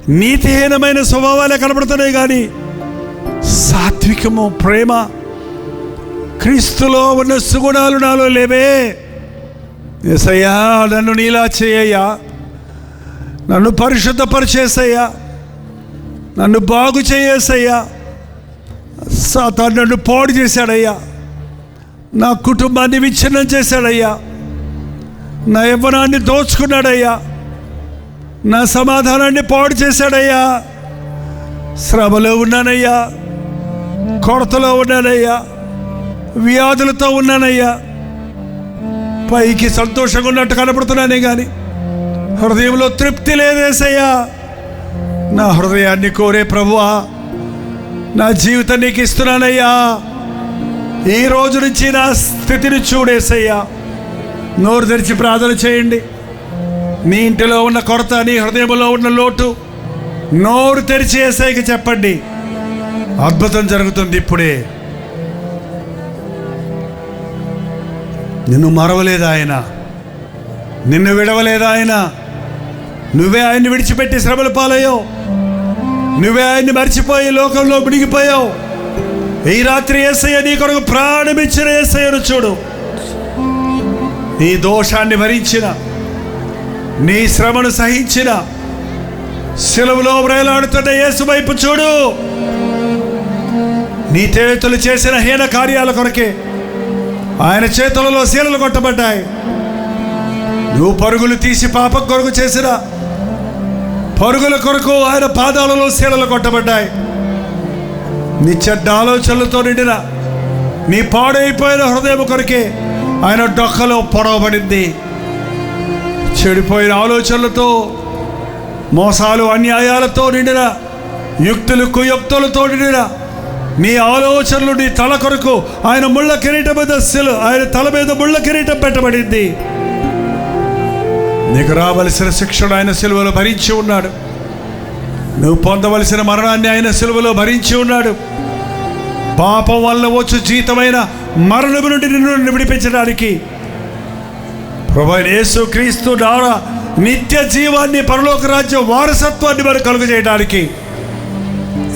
నీతిహీనమైన స్వభావాలే కనబడుతున్నాయి కానీ సాత్వికము, ప్రేమ, క్రీస్తులో ఉన్న సుగుణాలు నాలో లేవే. యేసయ్యా, నన్ను నీలా చేయయ్యా. నన్ను పరిశుద్ధపరిచేసయ్యా. నన్ను బాగు చేయేసయ్యా. సాతాను నన్ను పాడు చేశాడయ్యా. నా కుటుంబాన్ని విచ్ఛిన్నం చేశాడయ్యా. నా యవ్వనాన్ని దోచుకున్నాడయ్యా. నా సమాధానాన్ని పాడు చేశాడయ్యా. శ్రమలో ఉన్నానయ్యా. కొరతలో ఉన్నానయ్యా. వ్యాధులతో ఉన్నానయ్యా. పైకి సంతోషంగా ఉన్నట్టు కనపడుతున్నానే కానీ హృదయంలో తృప్తి లేదేసయ్యా. నా హృదయాన్ని కోరే ప్రభువా, నా జీవితం నీకు ఇస్తున్నానయ్యా. ఈ రోజు నుంచి నా స్థితిని చూడేసయ్యా. నోరు తెరిచి ప్రార్థన చేయండి. నీ ఇంటిలో ఉన్న కొరత, నీ హృదయంలో ఉన్న లోటు నోరు తెరిచి యేసయ్యకి చెప్పండి. అద్భుతం జరుగుతుంది ఇప్పుడే. నిన్ను మరవలేదు ఆయన, నిన్ను విడవలేదు ఆయన. నువ్వే ఆయన్ని విడిచిపెట్టి శ్రమల పాలయ్యావు. నువ్వే ఆయన్ని మర్చిపోయి లోకంలో మునిగిపోయావు. ఈ రాత్రి యేసయ్య నీ కొరకు ప్రాణమిచ్చిన యేసయ్యను చూడు. నీ దోషాన్ని భరించిన, నీ శ్రమను సహించిన, శిలువలో వ్రేలాడుతున్న యేసు వైపు చూడు. నీ చేతులు చేసిన హీన కార్యాల కొరకే ఆయన చేతులలో శీలలు కొట్టబడ్డాయి. నువ్వు పరుగులు తీసి పాపం కొరకు చేసిన పరుగుల కొరకు ఆయన పాదాలలో శీలలు కొట్టబడ్డాయి. నీ చెడ్డ ఆలోచనలతో నిండిన, నీ పాడైపోయిన హృదయం కొరకే ఆయన డొక్కలో పొడవబడింది. చెడిపోయిన ఆలోచనలతో, మోసాలు, అన్యాయాలతో నిండిన, యుక్తులు, కుయుక్తులతో నిండిన నీ ఆలోచనలు, నీ తల కొరకు ఆయన ముళ్ళ కిరీటం మీద ఆయన తల మీద ముళ్ళ కిరీటం పెట్టబడింది. నీకు రావలసిన శిక్షను ఆయన సిలువలో భరించి ఉన్నాడు. నువ్వు పొందవలసిన మరణాన్ని ఆయన సిలువలో భరించి ఉన్నాడు. పాపం వల్ల వచ్చు జీతమైన మరణము నుండి నిన్ను విడిపించడానికి ప్రభువైన యేసు క్రీస్తు ద్వారా నిత్య జీవాన్ని, పరలోక రాజ్య వారసత్వాన్ని మనకు కలుగు చేయడానికి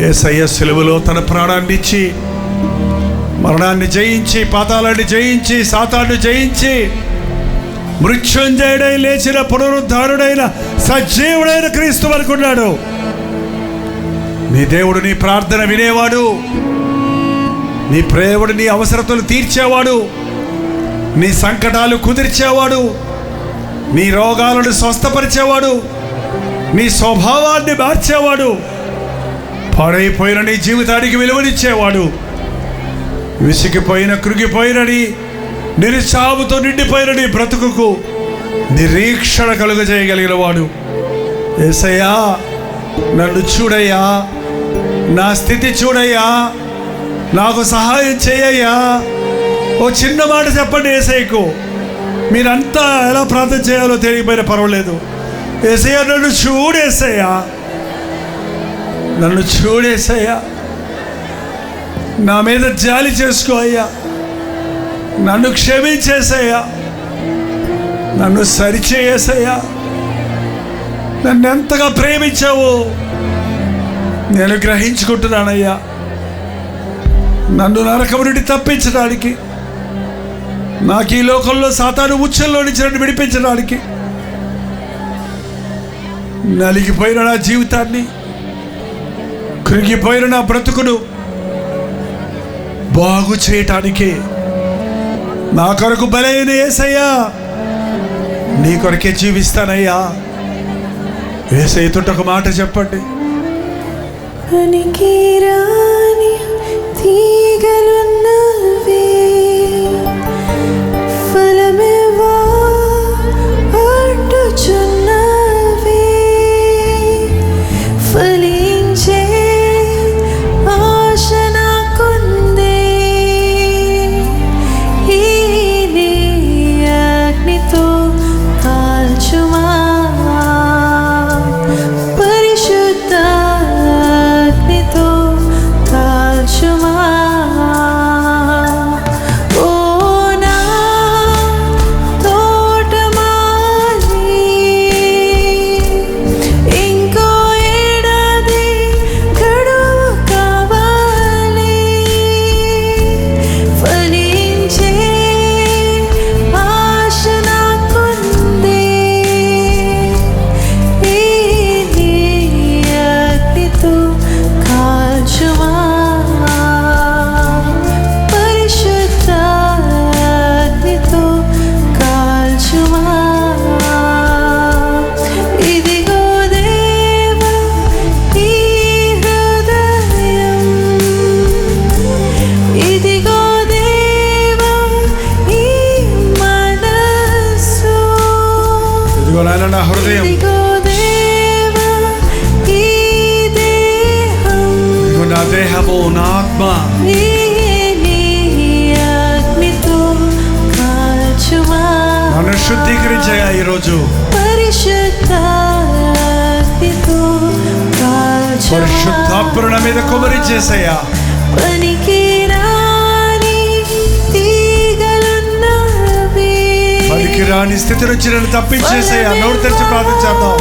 యేసయ్య సిలువలో తన ప్రాణాన్ని ఇచ్చి, మరణాన్ని జయించి, పాతాళాన్ని జయించి, సాతాన్ని జయించి, మృత్యుంజయుడై లేచిన పునరుద్ధారుడైన సజీవుడైన క్రీస్తు వరకున్నాడు. నీ దేవుడు నీ ప్రార్థన వినేవాడు. నీ ప్రేముడు నీ అవసరతలు తీర్చేవాడు. నీ సంకటాలు కుదిర్చేవాడు. నీ రోగాలను స్వస్థపరిచేవాడు. నీ స్వభావాన్ని మార్చేవాడు. పాడైపోయిన నీ జీవితానికి విలువనిచ్చేవాడు. విసిగిపోయిన, కృంగిపోయినని, నిరుత్సాహంతో నిండిపోయిన నీ బ్రతుకుకు నిరీక్షణ కలుగజేయగలిగిన వాడు. యేసయ్యా, నన్ను చూడయ్యా. నా స్థితి చూడయ్యా. నాకు సహాయం చేయయ్యా. ఓ చిన్న మాట చెప్పండి యేసయ్యకు. మీరంతా ఎలా ప్రార్థన చేయాలో తెలియకపోయినా పర్వాలేదు. యేసయ్యా, నన్ను చూడేసయ్యా. నన్ను చూడేసయ్యా. నా మీద జాలి చేసుకో అయ్యా. నన్ను క్షమించేసయ్యా. నన్ను సరిచేయేసయ్యా. నన్ను ఎంతగా ప్రేమించావు నేను గ్రహించుకుంటున్నానయ్యా. నన్ను నరకం నుండి తప్పించడానికి, నాకు ఈ లోకంలో సాతాను ఉచ్చుల్లో నుంచి నన్ను విడిపించడానికి, నలిగిపోయిన నా జీవితాన్ని, కృంగిపోయిన నా బ్రతుకును బాగు చేయటానికి నా కొరకు బలైన యేసయ్యా, నీ కొరకే జీవిస్తానయ్యా. యేసయ్యతో ఒక మాట చెప్పండి. పనికిరాని తీగలున్నవే శుద్ధీకరించయా ఈరోజు. పరిశుద్ధాత్మన మీద కుమరించేసయ్యా. పనికిరాని స్థితి నుంచి నన్ను తప్పించేసయ్యా. నోరు తెరిచి ప్రార్థించేద్దాం.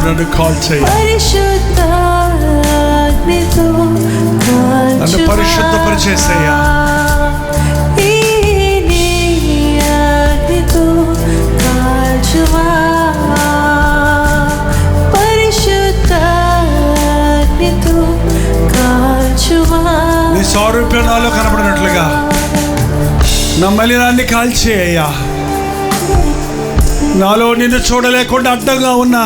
నన్ను కాల్ చేయి. నన్ను పరిశుద్ధపరిచేసయ్యా. నీ స్వరూప్యం నాలో కనపడినట్లుగా నా మలినాన్ని కాల్చేయ్యా. నాలో నిన్ను చూడలేకుండా అడ్డంగా ఉన్నా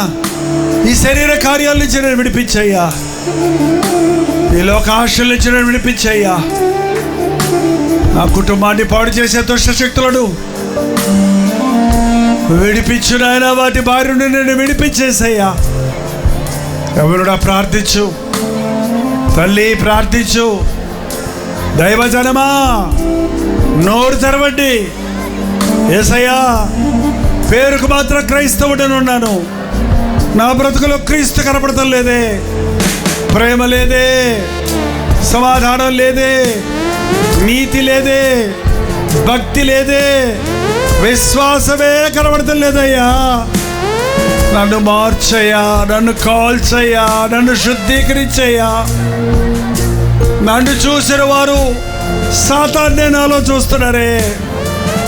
ఈ శరీర కార్యాల నుంచి నేను విడిపించయ్యా. ఈ లోక ఆశల నుంచి నేను విడిపించయ్యా. నా కుటుంబాన్ని పాడు చేసే దుష్ట శక్తులను విడిపించు నాయనా. వాటి బారి నుండి నేను విడిపించేసయ్యా. ఎవరుడా ప్రార్థించు తల్లి, ప్రార్థించు. దైవజనమా నోరు తెరవండి. యేసయ్యా, పేరుకు మాత్రం క్రైస్తవుడని ఉన్నాను. నా బ్రతుకులో క్రీస్తు కనపడటం లేదే. ప్రేమ లేదే, సమాధానం లేదే, నీతి లేదే, భక్తి లేదే, విశ్వాసమే కనపడటం లేదయ్యా. నన్ను మార్చయ్యా, నన్ను కాల్చయ్యా, నన్ను శుద్ధీకరించయ్యా. నన్ను చూసిన వారు సాతాన్నే నాలో చూస్తున్నారే.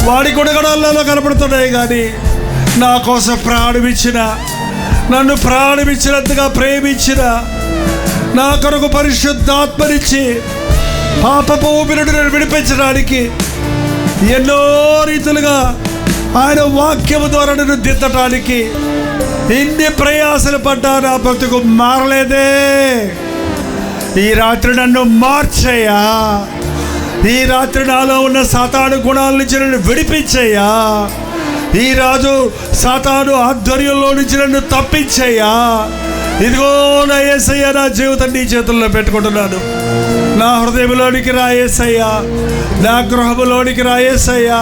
వాడి గుణగణాలలో కనపడుతున్నాయి కానీ నా కోసం ప్రాణమిచ్చిన, నన్ను ప్రాణమిచ్చినంతగా ప్రేమించిన, నా కొరకు పరిశుద్ధాత్మనిచ్చి పాపపు ఊపిరి నుండి నేను విడిపించడానికి ఎన్నో రీతులుగా ఆయన వాక్యము ద్వారా నన్ను దిద్దటానికి ఇన్ని ప్రయాసలు పడ్డా నా బ్రతుకు మారలేదే. ఈ రాత్రి నన్ను మార్చయ్యా. ఈ రాత్రి నాలో ఉన్న సాతాను గుణాల నుంచి నన్ను విడిపించయ్యా. ఈ రాజు సాతాను ఆధ్వర్యంలో నుంచి నన్ను తప్పించయ్యా. ఇదిగో నా యేసయ్యా, నా జీవితం నీ చేతుల్లో పెట్టుకుంటున్నాను. నా హృదయంలోనికి రా యేసయ్యా, నా గృహంలోనికి రా యేసయ్యా.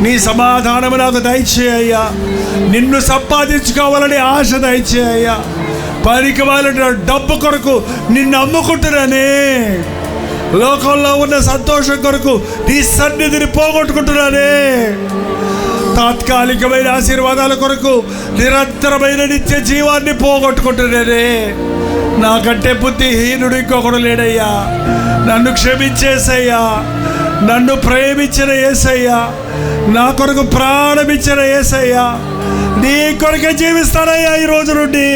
నీ సమాధానము నాకు దయచేయ్యా. నిన్ను సంపాదించుకోవాలని ఆశ దయచేయ్యా. పనికి వాళ్ళ డబ్బు కొరకు నిన్ను అమ్ముకుంటున్నానే. లోకంలో ఉన్న సంతోషం కొరకు నీ సన్నిధిని పోగొట్టుకుంటున్నానే. తాత్కాలికమైన ఆశీర్వాదాల కొరకు నిరంతరమైన నిత్య జీవాన్ని పోగొట్టుకుంటున్నానే. నాకంటే బుద్ధిహీనుడు ఇంకొకడు లేడయ్యా. నన్ను క్షమించేసయ్యా. నన్ను ప్రేమించిన యేసయ్యా, నా కొరకు ప్రాణమిచ్చిన యేసయ్యా, నీ కొరకే జీవిస్తానయ్యా. ఈ రోజు నుండి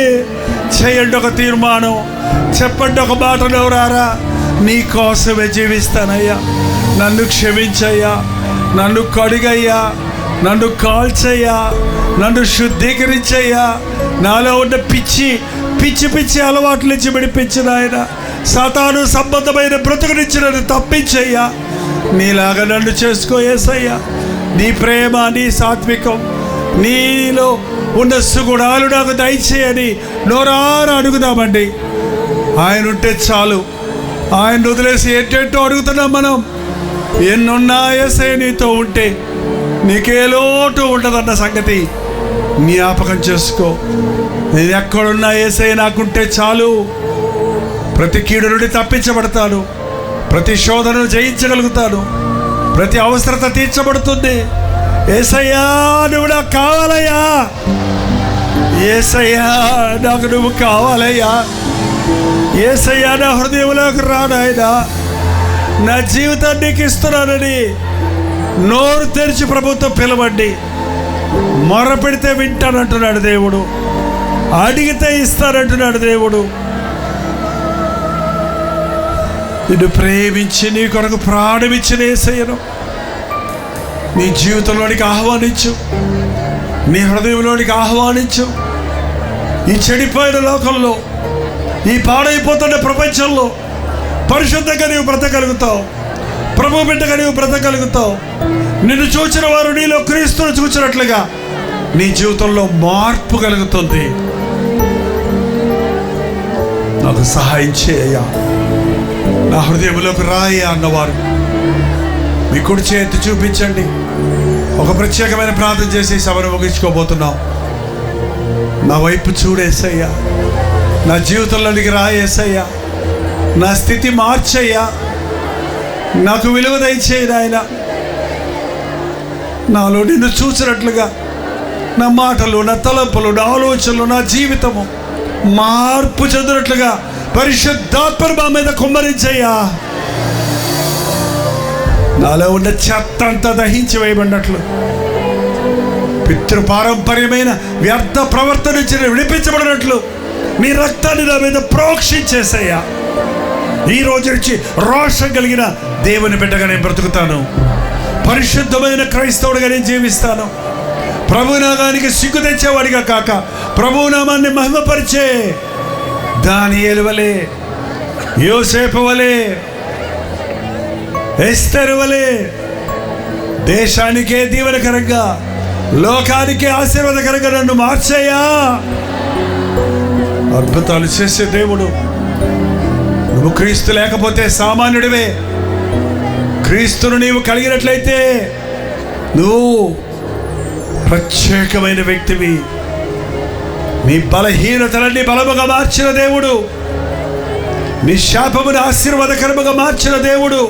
చేయండి ఒక తీర్మానం, చెప్పండి ఒక మాట నోరారా. నీ కోసమే జీవిస్తానయ్యా. నన్ను క్షమించయ్యా, నన్ను కడిగయ్యా, నన్ను కాల్చయ్యా, నన్ను శుద్ధీకరించయ్యా. నాలో ఉన్న పిచ్చి పిచ్చి పిచ్చి అలవాట్ల నుంచి విడిపించిన ఆయన, సాతాను సంబంధమైన బ్రతుకు నుంచి నన్ను తప్పించయ్యా. నీలాగా నన్ను చేసుకో యేసయ్యా. నీ ప్రేమ, నీ సాత్వికం, నీలో ఉన్న సుగుణాలు నాకు దయచేయని నోరారా అడుగుదామండి. ఆయన ఉంటే చాలు. ఆయన వదిలేసి ఏంటేంటో అడుగుతున్నాం మనం. ఎన్నున్నా యేసయ్య నీతో ఉంటే నీకే లోటు ఉండదన్న సంగతి జ్ఞాపకం చేసుకో. నేను ఎక్కడున్నా యేసయ్య నాకుంటే చాలు. ప్రతి కీడు నుండి తప్పించబడతాను. ప్రతి శోధనను జయించగలుగుతాను. ప్రతి అవసరత తీర్చబడుతుంది. యేసయ్యా, నువ్వు నాకు కావాలయ్యా. యేసయ్యా, నాకు నువ్వు కావాలయ్యా. యేసయ్యా, నా హృదయంలోకి రానాయనా. నా జీవితాన్ని నీకు ఇస్తున్నానని నోరు తెరిచి ప్రభుత్వం పిలవండి. మొరపెడితే వింటానంటున్నాడు దేవుడు. అడిగితే ఇస్తానంటున్నాడు దేవుడు. నిన్ను ప్రేమించి నీ కొరకు ప్రాణమిచ్చిన యేసయ్యను నీ జీవితంలోనికి ఆహ్వానించు. నీ హృదయంలోనికి ఆహ్వానించు. ఈ చెడిపోయిన లోకంలో, ఈ పాడైపోతున్న ప్రపంచంలో పరిశుద్ధంగా నీవు బ్రతకగలుగుతావు. ప్రభు బిడ్డగా నీవు బ్రతకగలుగుతావు. నిన్ను చూచిన వారు నీలో క్రీస్తును చూచినట్లుగా నీ జీవితంలో మార్పు కలుగుతుంది. నాకు సహాయం చేయ, నా హృదయంలోకి రాయ అన్నవారు మీ కుడి చేతి చూపించండి. ఒక ప్రత్యేకమైన ప్రార్థన చేసి సభను ముగించుకోబోతున్నాం. నా వైపు చూడేసయ్యా, నా జీవితంలోనికి రాయేసయ్యా, నా స్థితి మార్చయ్యా, నాకు విలువ దయచేయి నాయన. నాలో నిన్ను చూసినట్లుగా నా మాటలు, నా తలంపులు, నా ఆలోచనలు, నా జీవితము మార్పు చెందినట్లుగా పరిశుద్ధాత్మ మా మీద కుమ్మరించయ్యా. నాలో ఉన్న చెత్త అంతా దహించి వేయబడినట్లు, పితృపారంపర్యమైన వ్యర్థ ప్రవర్తన నుంచి విడిపించబడినట్లు నీ రక్తాన్ని నా మీద ప్రోక్షించేసయ్యా. ఈ రోజు నుంచి రోషం కలిగిన దేవుని బిడ్డగా నేను బ్రతుకుతాను. పరిశుద్ధమైన క్రైస్తవుడిగా నేను జీవిస్తాను. ప్రభునామానికి సిగ్గు తెచ్చేవాడిగా కాక ప్రభునామాన్ని మహిమపరిచే దానియేలు వలె, యోసేపు వలె, ఎస్తరు వలె దేశానికే దీవెనకరంగా, లోకానికే ఆశీర్వాదకరంగా నన్ను మార్చయ్యా. అద్భుతాలు చేసే దేవుడు నువ్వు. క్రీస్తు లేకపోతే సామాన్యుడివే. క్రీస్తును నీవు కలిగినట్లయితే నువ్వు ప్రత్యేకమైన వ్యక్తివి. నీ బలహీనతలన్నీ బలముగా మార్చిన దేవుడు, నీ శాపమును ఆశీర్వాదకరముగా మార్చిన దేవుడు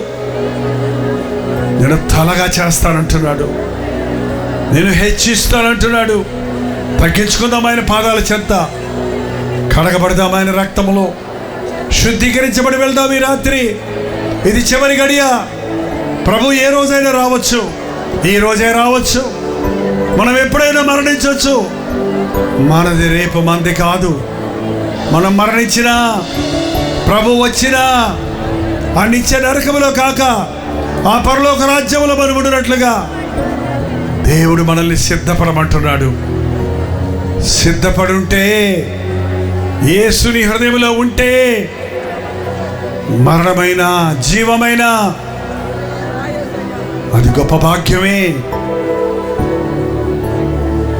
నేను తలగా చేస్తానంటున్నాడు, నేను హెచ్చిస్తానంటున్నాడు. తగ్గించుకుందాం ఆయన పాదాల చెంత, కడగబడదాం ఆయన రక్తములో, శుద్ధీకరించబడి వెళ్దాం ఈ రాత్రి. ఇది చివరి గడియ. ప్రభు ఏ రోజైనా రావచ్చు, ఈ రోజే రావచ్చు. మనం ఎప్పుడైనా మరణించవచ్చు. మనది రేపు మంది కాదు. మనం మరణించినా, ప్రభు వచ్చినా ఆ నిత్య నరకములో కాక ఆ పరలోక రాజ్యములో మనం ఉండినట్లుగా దేవుడు మనల్ని సిద్ధపడమంటున్నాడు. సిద్ధపడుంటే, యేసుని హృదయంలో ఉంటే మరణమైన జీవమైన అది గొప్ప భాగ్యమే.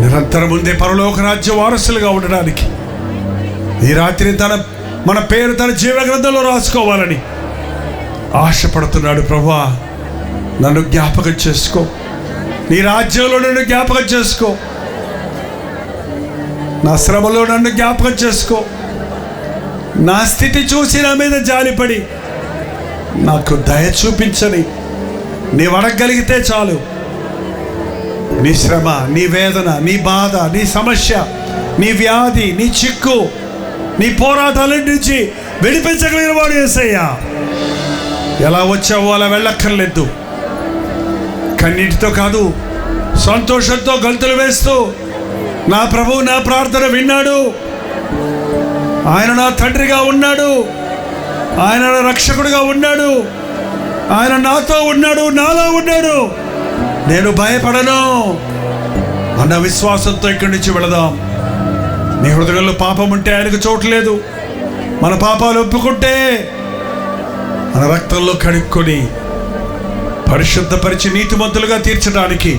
నిరంతరం ముందే పరలోక రాజ్య వారసులుగా ఉండడానికి ఈ రాత్రి మన పేరు తన జీవ గ్రంథంలో రాసుకోవాలని ఆశపడుతున్నాడు. ప్రభువా, నన్ను జ్ఞాపకం చేసుకో, నీ రాజ్యంలో నన్ను జ్ఞాపకం చేసుకో, నా శ్రమలో నన్ను జ్ఞాపకం చేసుకో. నా స్థితి చూసి నా మీద జాలిపడి నాకు దయ చూపించని నీవు అడగగలిగితే చాలు. నీ శ్రమ, నీ వేదన, నీ బాధ, నీ సమస్య, నీ వ్యాధి, నీ చిక్కు, నీ పోరాటాలన్నిటి నుంచి విడిపించగలిగిన వాడు యేసయ్యా. ఎలా వచ్చావో అలా వెళ్ళక్కర్లేదు. కన్నీటితో కాదు, సంతోషంతో గంతులు వేస్తూ నా ప్రభువు నా ప్రార్థన విన్నాడు, ఆయన నా తండ్రిగా ఉన్నాడు, ఆయన నా రక్షకుడిగా ఉన్నాడు, ఆయన నాతో ఉన్నాడు, నాలో ఉన్నాడు, నేను భయపడను అన్న విశ్వాసంతో ఇక్కడి నుంచి వెళదాం. నీ హృదయంలో పాపం ఉంటే ఆయనకు చోటు లేదు. మన పాపాలు ఒప్పుకుంటే మన రక్తంలో కడుక్కొని పరిశుద్ధపరిచి నీతిమంతులుగా తీర్చడానికి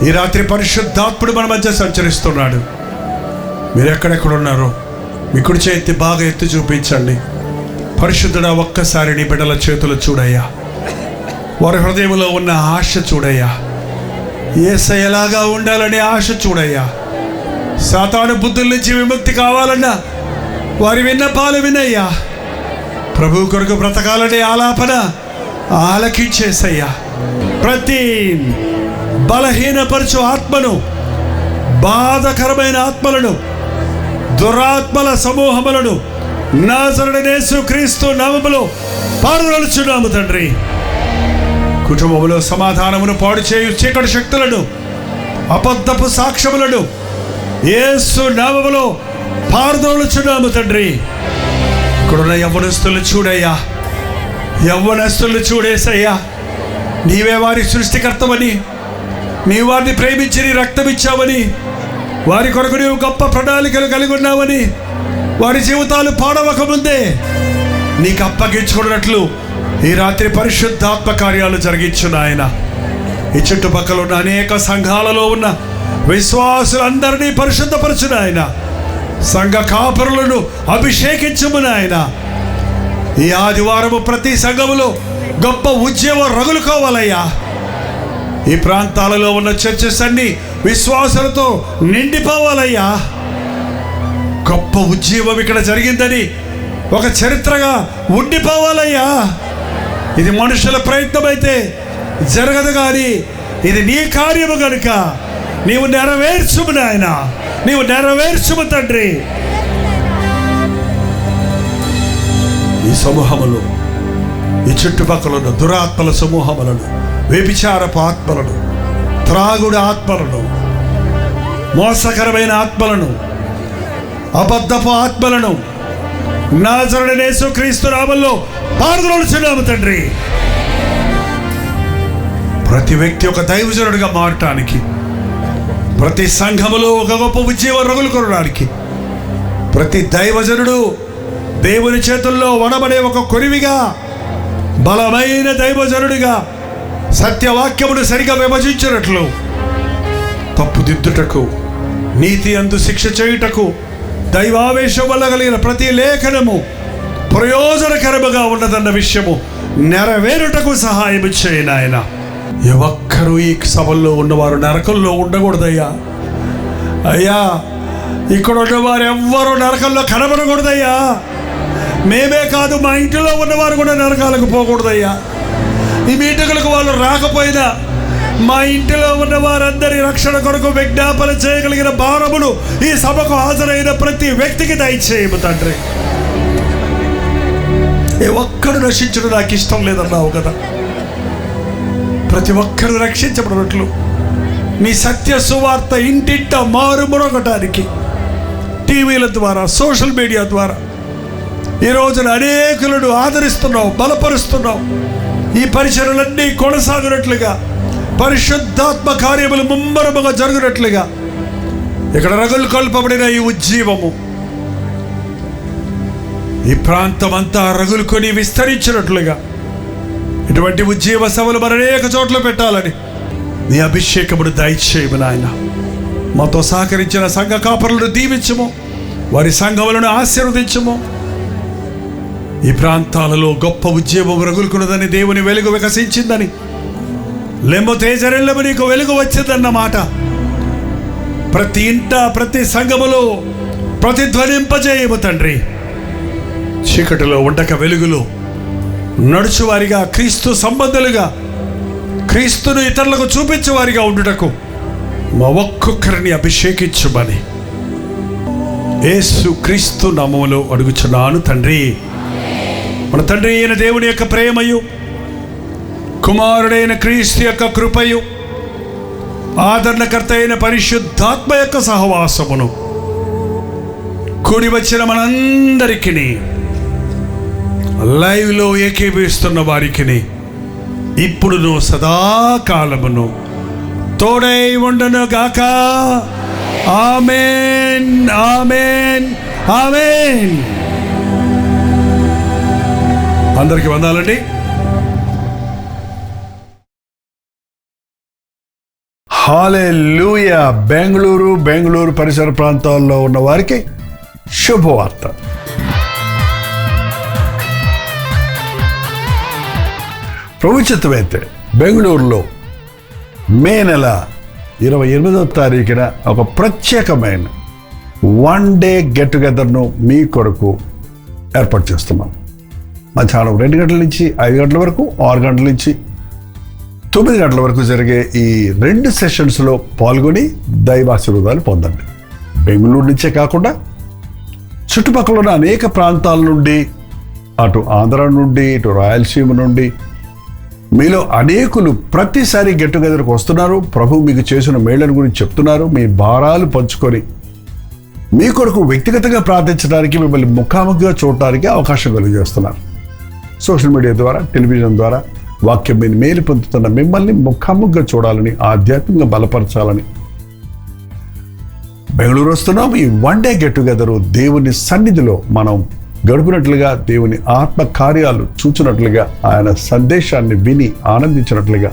ఈ రాత్రి పరిశుద్ధాత్ముడు మన మధ్య సంచరిస్తున్నాడు. మీరు ఎక్కడెక్కడ ఉన్నారో మీ కుడి చేతి బాగా ఎత్తి చూపించండి. పరిశుద్ధుడా, ఒక్కసారి నీ బిడ్డల చేతులు చూడయ్యా. వారి హృదయంలో ఉన్న ఆశ చూడయ్యా. యేసయ్యలాగా ఉండాలనే ఆశ చూడయ్యా. సాతాను బుద్ధుల నుంచి విముక్తి కావాలన్నా వారి విన్నపాలు వినయ్యా. ప్రభు కొరకు బ్రతకాలనే ఆలాపన ఆలకించేసయ్యా. ప్రతి బలహీనపరచు ఆత్మను, బాధకరమైన ఆత్మలను, దురాత్మల సమూహములను నాజరేయుడైన యేసుక్రీస్తు నామములో పారదోలుచున్నాము తండ్రి. కుటుంబములో సమాధానమును పాడు చేయు చీకటి శక్తులను, అబద్ధపు సాక్ష్యములను యేసు నామములో పారదోలుచున్నాము తండ్రి. ఇక్కడున్న యవ్వనస్తులు చూడయ్యా, యవ్వనస్తులు చూడేసయ్యా. నీవే వారి సృష్టికర్తవని, నీ వారిని ప్రేమించి నీ రక్తం ఇచ్చావని, వారి కొరకు నీవు గొప్ప ప్రణాళికలు కలిగి ఉన్నావని, వారి జీవితాలు పాడవకముందే నీకు అప్పగించుకున్నట్లు ఈ రాత్రి పరిశుద్ధాత్మ కార్యాలు జరిగించును ఆయన. ఈ చుట్టుపక్కల ఉన్న అనేక సంఘాలలో ఉన్న విశ్వాసులందరినీ పరిశుద్ధపరచును ఆయన. సంఘ కాపురులను అభిషేకించుము ఆయన. ఈ ఆదివారము ప్రతి సంఘములో గొప్ప ఉద్యమం రగులుకోవాలయ్యా. ఈ ప్రాంతాలలో ఉన్న చర్చెస్ అన్ని విశ్వాసులతో నిండిపోవాలయ్యా. గొప్ప ఉద్యమం ఇక్కడ జరిగిందని ఒక చరిత్రగా ఉండిపోవాలయ్యా. ఇది మనుషుల ప్రయత్నం అయితే జరగదు, కానీ ఇది నీ కార్యము కనుక నీవు నెరవేర్చుము నాయన, నీవు నెరవేర్చుము తండ్రి. ఈ సమూహములు, ఈ చుట్టుపక్కల ఉన్న దురాత్మల సమూహములను, వ్యభిచారపు ఆత్మలను, త్రాగుడు ఆత్మలను, మోసకరమైన ఆత్మలను, అబద్ధపు ఆత్మలను నాజరుడైన యేసుక్రీస్తు నామములో పారద్రోలుచున్నాము తండ్రి. ప్రతి వ్యక్తి ఒక దైవజనుడిగా మారటానికి, ప్రతి సంఘములో ఒక గొప్ప ఉద్యమం రగులుకొనడానికి, ప్రతి దైవజనుడు దేవుని చేతుల్లో వనబడే ఒక కొరివిగా, బలమైన దైవజనుడిగా సత్యవాక్యమును సరిగా విభజించినట్లు, తప్పుదిద్దుటకు, నీతి అందు శిక్ష చేయుటకు, దైవావేశం వల్ల కలిగిన ప్రతి లేఖనము ప్రయోజనకరముగా ఉన్నదన్న విషయము నెరవేరుటకు సహాయం చేయను ఆయన. ఏ ఒక్కరూ ఈ సభల్లో ఉన్నవారు నరకంలో ఉండకూడదయ్యా. అయ్యా, ఇక్కడ ఉన్నవారు ఎవ్వరూ నరకంలో కనబడకూడదయ్యా. మేమే కాదు, మా ఇంటిలో ఉన్నవారు కూడా నరకాలకు పోకూడదయ్యా. ఈ మీటింగులకు వాళ్ళు రాకపోయినా మా ఇంటిలో ఉన్న వారందరి రక్షణ కొరకు విజ్ఞాపన చేయగలిగిన భారములు ఈ సభకు హాజరైన ప్రతి వ్యక్తికి దయచేయము తండ్రి. ఏ ఒక్కడు రక్షించడం నాకు ఇష్టం లేదన్నావు కదా. ప్రతి ఒక్కరు రక్షించబడినట్లు నీ సత్య సువార్త ఇంటింట మారుమొరగటానికి టీవీల ద్వారా, సోషల్ మీడియా ద్వారా ఈ రోజున అనేకులను ఆదరిస్తున్నావు, బలపరుస్తున్నావు. ఈ పరిచర్యలన్నీ కొనసాగినట్లుగా, పరిశుద్ధాత్మ కార్యములు ముమ్మరముగా జరుగునట్లుగా ఇక్కడ రగులు కొల్పబడిన ఈ ఉజ్జీవము ఈ ప్రాంతం అంతా రగులుకొని విస్తరించినట్లుగా ఇటువంటి ఉజ్జీవ సభలు మన అనేక చోట్ల పెట్టాలని నీ అభిషేకమును దయచేయము నాయన. మాతో సహకరించిన సంఘ కాపరులను దీవించము, వారి సంఘములను ఆశీర్వదించము. ఈ ప్రాంతాలలో గొప్ప ఉద్యమం రగులుకున్నదని, దేవుని వెలుగు వికసించిందని, లెంబు తేజరెల్లము నీకు వెలుగు వచ్చిందన్నమాట ప్రతి ఇంట, ప్రతి సంఘములో ప్రతిధ్వనింపజేయము తండ్రి. చీకటిలో ఉండక వెలుగులో నడుచువారిగా, క్రీస్తు సంబంధులుగా, క్రీస్తును ఇతరులకు చూపించేవారిగా ఉండుటకు మా ఒక్కొక్కరిని అభిషేకించుమని యేసు క్రీస్తు నామములో అడుగుచున్నాను తండ్రి. మన తండ్రి అయిన దేవుని యొక్క ప్రేమయు, కుమారుడైన క్రీస్తు యొక్క కృపయు, ఆదరణకర్త అయిన పరిశుద్ధాత్మ యొక్క సహవాసమును కూడి వచ్చిన మనందరికీ, లైవ్లో ఏకీభవిస్తున్న వారికి ఇప్పుడును సదాకాలమును తోడై ఉండను గాక. ఆమేన్, ఆమేన్, ఆమేన్. అందరికీ వందాలండి. హల్లెలూయా. బెంగళూరు పరిసర ప్రాంతాల్లో ఉన్న వారికి శుభవార్త. ప్రభుత్వమైతే బెంగళూరులో మే నెల 28వ తారీఖున ఒక ప్రత్యేకమైన 1 డే గెట్ టుగెదర్ను మీ కొరకు ఏర్పాటు చేస్తున్నాం. మధ్యాహ్నం 2 గంటల నుంచి 5 గంటల వరకు, 6 గంటల నుంచి 9 గంటల వరకు జరిగే ఈ 2 సెషన్స్లో పాల్గొని దైవాశీర్వాదాలు పొందండి. బెంగళూరు నుంచే కాకుండా చుట్టుపక్కల ఉన్న అనేక ప్రాంతాల నుండి, అటు ఆంధ్ర నుండి, ఇటు రాయలసీమ నుండి మీలో అనేకులు ప్రతిసారి గెట్ టుగెదర్కి వస్తున్నారు. ప్రభు మీకు చేసిన మేళ్లను గురించి చెప్తున్నారు. మీ భారాలు పంచుకొని మీ కొరకు వ్యక్తిగతంగా ప్రార్థించడానికి, మిమ్మల్ని ముఖాముఖిగా చూడటానికి అవకాశం కలిగజేస్తున్నారు. సోషల్ మీడియా ద్వారా, టెలివిజన్ ద్వారా వాక్యం మీద మేలు పొందుతున్న మిమ్మల్ని ముఖాముఖిగా చూడాలని, ఆధ్యాత్మికంగా బలపరచాలని బెంగళూరు వస్తున్నాం. ఈ 1 డే గెట్ టుగెదర్ దేవుని సన్నిధిలో మనం గడుపునట్లుగా, దేవుని ఆత్మ కార్యాలు చూచినట్లుగా, ఆయన సందేశాన్ని విని ఆనందించినట్లుగా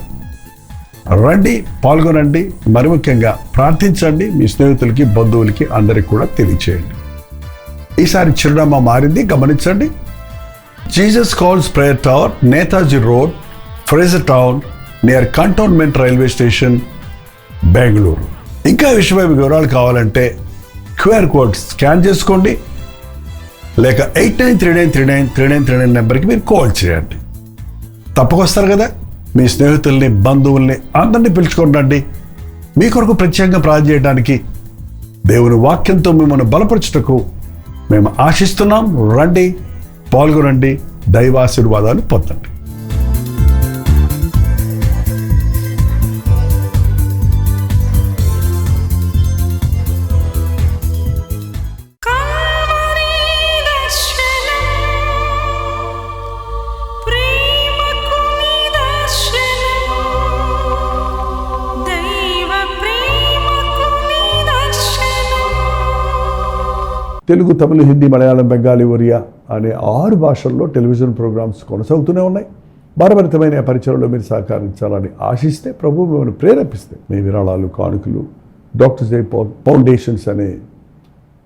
రండి, పాల్గొనండి. మరి ముఖ్యంగా ప్రార్థించండి. మీ స్నేహితులకి, బంధువులకి అందరికి కూడా తెలియచేయండి. ఈసారి చిరునామా మారింది, గమనించండి. Jesus calls prayer tower, Netaji road, Frazer town, near cantonment railway station, Bengaluru. ఇంకా ఈ విషయమై వివరాలు కావాలంటే QR కోడ్ స్కాన్ చేసుకోండి, లేక 8939393939 నెంబర్కి మీరు కాల్ చేయండి. తప్పకొస్తారు కదా. మీ స్నేహితుల్ని, బంధువుల్ని అందరినీ పిలుచుకోండి. మీ కొరకు ప్రత్యేకంగా ప్రార్థన చేయడానికి, దేవుని వాక్యంతో మిమ్మల్ని బలపరచుటకు మేము ఆశిస్తున్నాం. రండి, పాల్గొనండి, దైవాశీర్వాదాలు పొందండి. తెలుగు, తమిళ, హిందీ, మలయాళం, బెంగాలీ, ఒరియా అనే 6 భాషల్లో టెలివిజన్ ప్రోగ్రామ్స్ కొనసాగుతూనే ఉన్నాయి. భారభరితమైన పరిచయంలో మీరు సహకరించాలని ఆశిస్తే, ప్రభు మిమ్మల్ని ప్రేరేపిస్తే మీ విరాళాలు, కానుకలు డాక్టర్ జై ఫౌండేషన్స్ అనే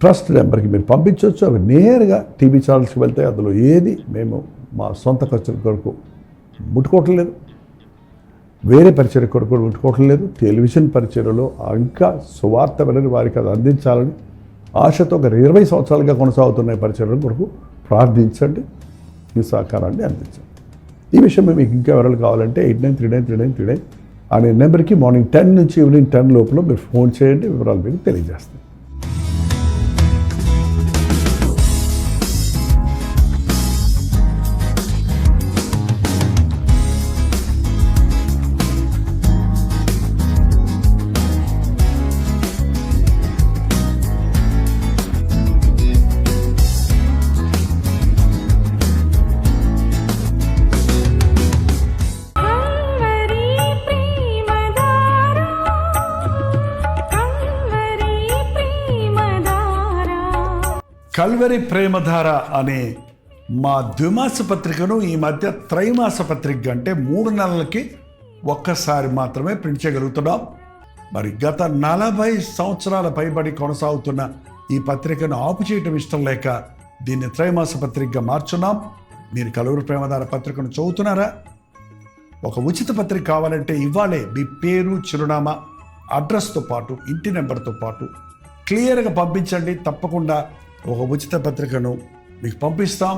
ట్రస్ట్ నెంబర్కి మీరు పంపించవచ్చు. అవి నేరుగా టీవీ ఛానల్స్కి వెళ్తాయి. అందులో ఏది మేము మా సొంత ఖర్చుల కొరకు ముట్టుకోవటం లేదు, వేరే పరిచయ కొరకు ముట్టుకోవటం లేదు. టెలివిజన్ పరిచయలో ఇంకా సువార్త వినని వారికి అది అందించాలని ఆశతో ఒక 20 సంవత్సరాలుగా కొనసాగుతున్న పరిచయం కొరకు ప్రార్థించండి, మీ సహకారాన్ని అందించండి. ఈ విషయం మీకు ఇంకా వివరాలు కావాలంటే 89393939 అనే నెంబర్కి మార్నింగ్ 10 నుంచి ఈవినింగ్ 10 లోపల మీరు ఫోన్ చేయండి. వివరాలు మీకు తెలియజేస్తాం. కల్వరి ప్రేమధార అనే మా ద్విమాస పత్రికను ఈ మధ్య త్రైమాస పత్రిక అంటే 3 నెలలకి ఒక్కసారి మాత్రమే ప్రింట్ చేయగలుగుతున్నాం. మరి గత 40 సంవత్సరాల పైబడి కొనసాగుతున్న ఈ పత్రికను ఆపు చేయటం ఇష్టం లేక దీన్ని త్రైమాస పత్రికగా మార్చున్నాం. మీరు కల్వరి ప్రేమధార పత్రికను చదువుతున్నారా? ఒక ఉచిత పత్రిక కావాలంటే ఇవ్వాలే మీ పేరు, చిరునామా, అడ్రస్తో పాటు ఇంటి నెంబర్తో పాటు క్లియర్గా పంపించండి. తప్పకుండా ఒక ఉచిత పత్రికను మీకు పంపిస్తాం.